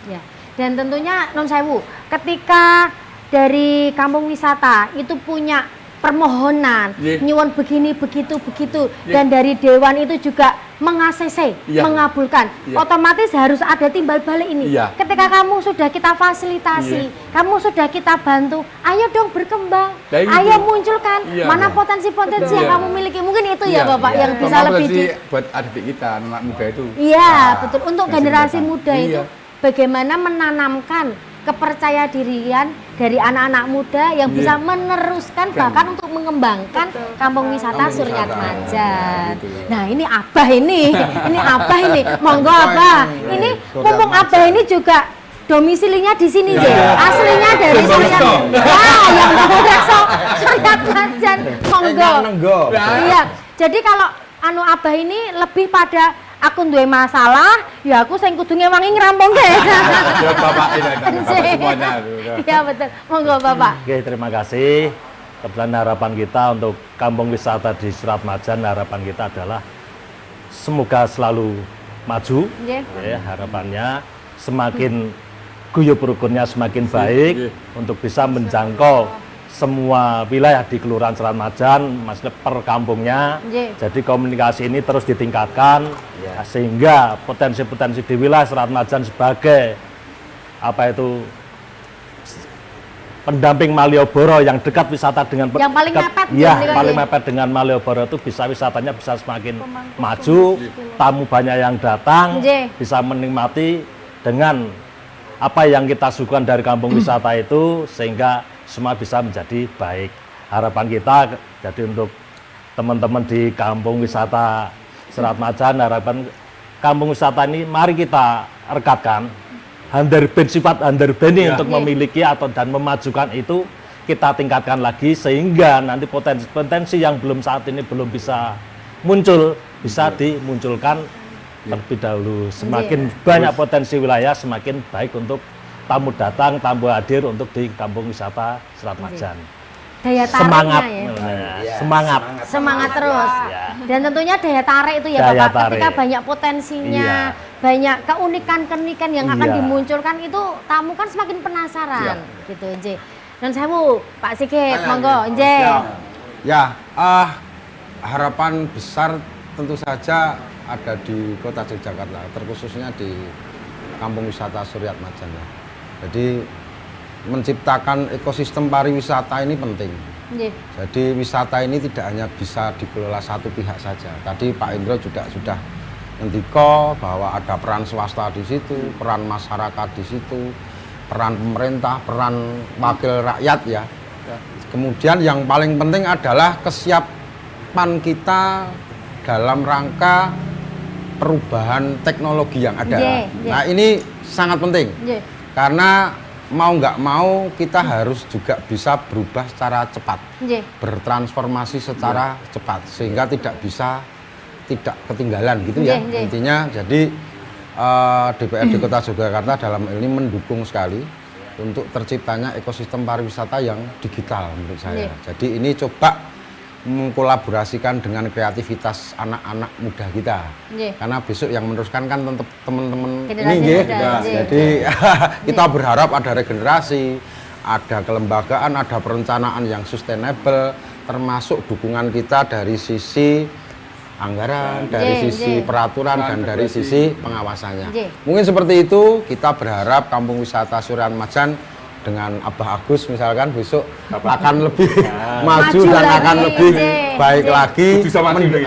Ya. Dan tentunya non sewu, ketika dari kampung wisata itu punya permohonan, Nggih. nyuwun begini begitu, Nggih. dan dari dewan itu juga meng-ACC, Iya. mengabulkan, Iya. otomatis harus ada timbal balik ini. Iya. Ketika kamu sudah kita fasilitasi, kamu sudah kita bantu, ayo dong berkembang, Nah, itu. ayo munculkan Iya. mana potensi-potensi yang Iya. kamu miliki. Mungkin itu Iya, ya Bapak iya. yang bisa Terutama lebih potensi di buat adik kita, anak muda itu. Iya, Nah, betul. Untuk yang generasi datang. muda itu Iya. bagaimana menanamkan kepercaya dirian dari anak-anak muda yang Iya. bisa meneruskan bahkan untuk mengembangkan kampung wisata Kampung Suryat wisata. Majan. Gitu. Nah, ini Abah ini. Ini Abah ini. Monggo Abah. Ini mumpung Abah ini juga domisilinya di sini Ya, deh. ya. Aslinya dari Yang Suryat. Borekso. Wah, yang Borekso. Suryat Majan. Monggo. Nenggo. Iya. Jadi kalau anu Abah ini lebih pada aku duwe masalah, ya aku sing kudu ngewangi ngerampungke. Ya, Bapak ini, Bapak semuanya. Iya betul. Monggo Bapak. Oke, terima kasih. Kebetulan harapan kita untuk kampung wisata di Suryat Majan, harapan kita adalah semoga selalu maju. Nggih. Ya, harapannya semakin guyup rukunnya semakin baik untuk bisa menjangkau semua wilayah di Kelurahan Suryat Majan, maksudnya per kampungnya. Nggih. Jadi komunikasi ini terus ditingkatkan sehingga potensi-potensi di wilayah Suryat Majan sebagai apa itu pendamping Malioboro yang dekat wisata dengan Yang paling dekat- mepet ya, gitu kan, paling ya. mepet dengan Malioboro itu bisa wisatanya bisa semakin maju, tamu banyak yang datang, Nggih. bisa menikmati dengan apa yang kita suguhkan dari kampung wisata itu sehingga semua bisa menjadi baik. Harapan kita jadi untuk teman-teman di kampung wisata Suryat Majan, harapan kampung wisata ini mari kita rekatkan sifat underbanding untuk memiliki atau dan memajukan itu kita tingkatkan lagi sehingga nanti potensi-potensi yang belum saat ini belum bisa muncul bisa dimunculkan terlebih dahulu. Semakin banyak potensi wilayah semakin baik untuk tamu datang, tamu hadir untuk di kampung wisata Suryat Majan. Daya tariknya Semangat, ya. semangat. Semangat terus. Ya. Dan tentunya daya tarik itu ya Daya Bapak. Ketika tarik. banyak potensinya, Iya. banyak keunikan-keunikan yang akan Iya. dimunculkan itu tamu kan semakin penasaran gitu nje. Non sewu, Pak Sigit, monggo nje. Ya, harapan besar tentu saja ada di Kota Yogyakarta, terkhususnya di Kampung Wisata Suryat Majan. Jadi menciptakan ekosistem pariwisata ini penting. Nje. Jadi wisata ini tidak hanya bisa dikelola satu pihak saja. Tadi Pak Indro juga sudah ngendiko bahwa ada peran swasta di situ, peran masyarakat di situ, peran pemerintah, peran wakil rakyat ya. Kemudian yang paling penting adalah kesiapan kita dalam rangka perubahan teknologi yang ada. Nggih, nggih. Nah ini sangat penting Nje. karena mau nggak mau kita harus juga bisa berubah secara cepat, Nje. bertransformasi secara cepat sehingga tidak ketinggalan gitu ya. Nggih, nggih. Intinya jadi DPRD Kota Yogyakarta dalam hal ini mendukung sekali untuk terciptanya ekosistem pariwisata yang digital menurut saya. Nggih. Jadi ini coba mengkolaborasikan dengan kreativitas anak-anak muda kita. Nggih. Karena besok yang meneruskan kan tetap teman-teman Generasi ini nggih. muda, nggih. Jadi kita berharap ada regenerasi, ada kelembagaan, ada perencanaan yang sustainable, termasuk dukungan kita dari sisi anggaran, dari Nggih, sisi nggih. peraturan dan dari sisi pengawasannya. Nggih. Mungkin seperti itu, kita berharap Kampung Wisata Suryat Majan dengan Abah Agus misalkan besok akan lebih maju Maju dan lagi, akan lebih nggih, baik nggih. lagi Bisa maju lagi.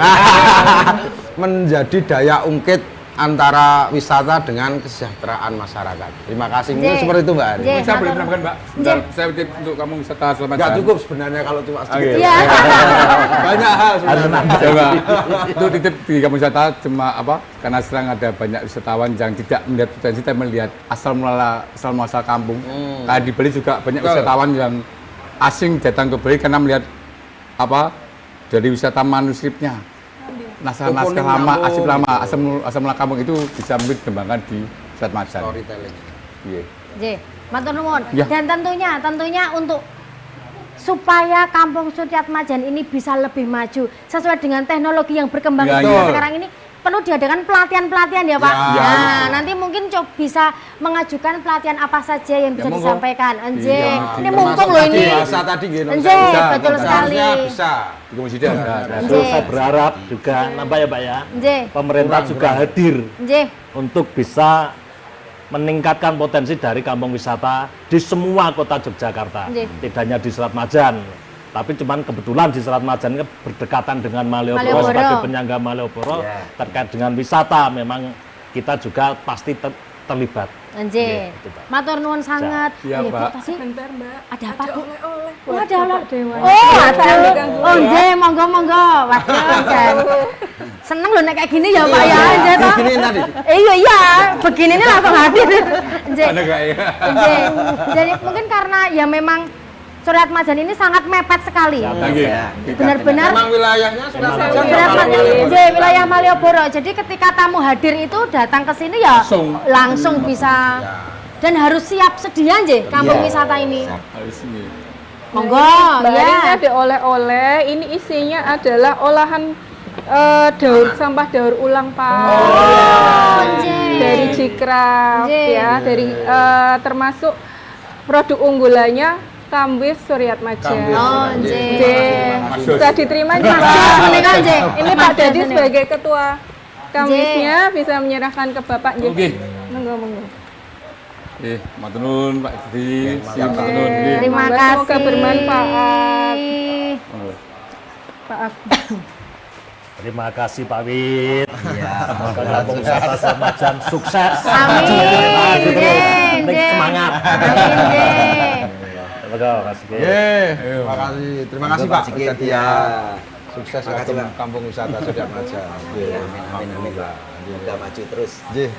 menjadi daya ungkit antara wisata dengan kesejahteraan masyarakat. Terima kasih. Mungkin J. seperti itu Mbak Ari. J. Saya boleh matur- menambahkan Mbak? Bentar, saya titip untuk kamu wisata Selamat Nggak Jalan. cukup sebenarnya kalau cuma sedikit. Iya. Banyak hal sebenarnya. Coba, itu titip di kamu wisata cuma apa? Karena sekarang ada banyak wisatawan yang tidak melihat potensi, tapi melihat asal muasal kampung. Kayak di Bali juga banyak Betul. wisatawan yang asing datang ke Bali karena melihat apa? Dari wisata manuskripnya. Naskah-naskah Komponen lama, kampung. arsip lama, asal mula kampung itu bisa mungkin dikembangkan di Selat Majan. Storytelling. Iya. J, matur nuwun. Ya. Dan tentunya untuk supaya Kampung Suryat Majan ini bisa lebih maju sesuai dengan teknologi yang berkembang Ya, seperti ya. sekarang ini perlu diadakan pelatihan-pelatihan ya Pak. Ya. Nah, nanti mungkin bisa mengajukan pelatihan apa saja yang bisa monggo. disampaikan. Enje, Iya. ini mumpung loh ini. Bahasa tadi gitu. Enje, betul sekali. Seharusnya bisa. Di Komisi D ada. Justru saya berharap juga nambah ya Pak ya, Enje, pemerintah juga hadir enje. untuk bisa meningkatkan potensi dari kampung wisata di semua kota Yogyakarta. Nggih. Tidak hanya di Selat Majan, tapi cuman kebetulan di Selat Majan ini berdekatan dengan Malioboro Malioboro. sebagai penyangga Malioboro. Terkait dengan wisata memang kita juga pasti terlibat. Enje. Gitu, Pak. Matur nuwun sangat. Iya, Bu, Pak. tadi Bentar Mbak. ada apa Bu? Oleh-oleh. Oh, ada oleh. Dewan. Oh, ada. diganggu Oh, ya. Nje, monggo. Waduh, Jan. Seneng loh nek kayak gini ya Pak ya, Nje toh. Begini tadi. Iya, begini ini langsung hadir. Nje. Ada nggak ya? Nje. Jadi mungkin karena ya memang Suryat Majan ini sangat mepet sekali. Lagi. Benar-benar Memang wilayahnya sudah Memang saja Suryat wilayah Majan, Nje, wilayah Malioboro. Jadi ketika tamu hadir itu datang ke sini ya langsung bisa dan harus siap sedia Nje kampung wisata ini. Harus ini. Monggo, Mbak Ari ini ya. ada oleh-oleh. Ini isinya adalah olahan daur sampah daur ulang Pak. Oh, Nje. Dari Jikraf Nje. ya, dari termasuk produk unggulannya Kambis Suryat Majan. Oh, Nje. Nje. Bisa diterima juga. Menika, Nje. Ini Pak Mas Dadi Jasene. sebagai ketua Kambisnya bisa menyerahkan ke Bapak Nje. Oke. Monggo. Matur nuwun Pak Didi. Matur nuwun. nggih. Terima Semoga kasih. bermanfaat. Pak Agus. Terima kasih Pak Wid. Semoga kampung wisata Selat Majan sukses. Amin, Nje, Penting Nje. semangat. Amin, Nje. Semoga kasih. Terima kasih. Terima kasih Pak. Sigit, Jadi ya. sukses Terima kasih, untuk Pak. kampung wisata Suryat Majan. Amin. Semoga maju terus. Nggih.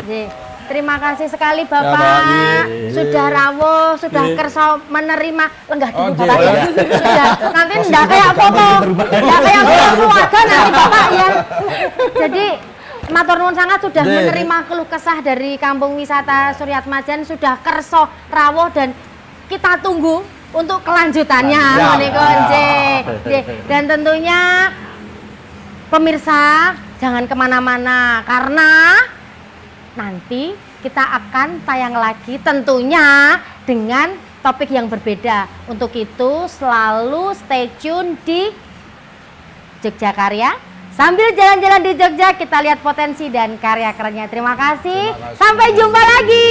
Nje. Terima kasih sekali Pak. Bapak. Nggih. Sudah rawuh, sudah Nggih. kersa menerima lenggah dulu Oh, Bapak nggih. ya. Sudah. Nanti enggak kayak foto. Enggak kayak foto keluarga nanti Bapak ya. Jadi matur nuwun sangat sudah Nggih. menerima keluh kesah dari kampung wisata Suryat Majan, sudah kersa rawuh dan kita tunggu untuk kelanjutannya menika nggih. Nggih. Dan tentunya pemirsa jangan kemana-mana karena nanti kita akan tayang lagi tentunya dengan topik yang berbeda. Untuk itu selalu stay tune di Jogjakarya. Sambil jalan-jalan di Jogja kita lihat potensi dan karya kerennya. Terima kasih. Sampai jumpa lagi.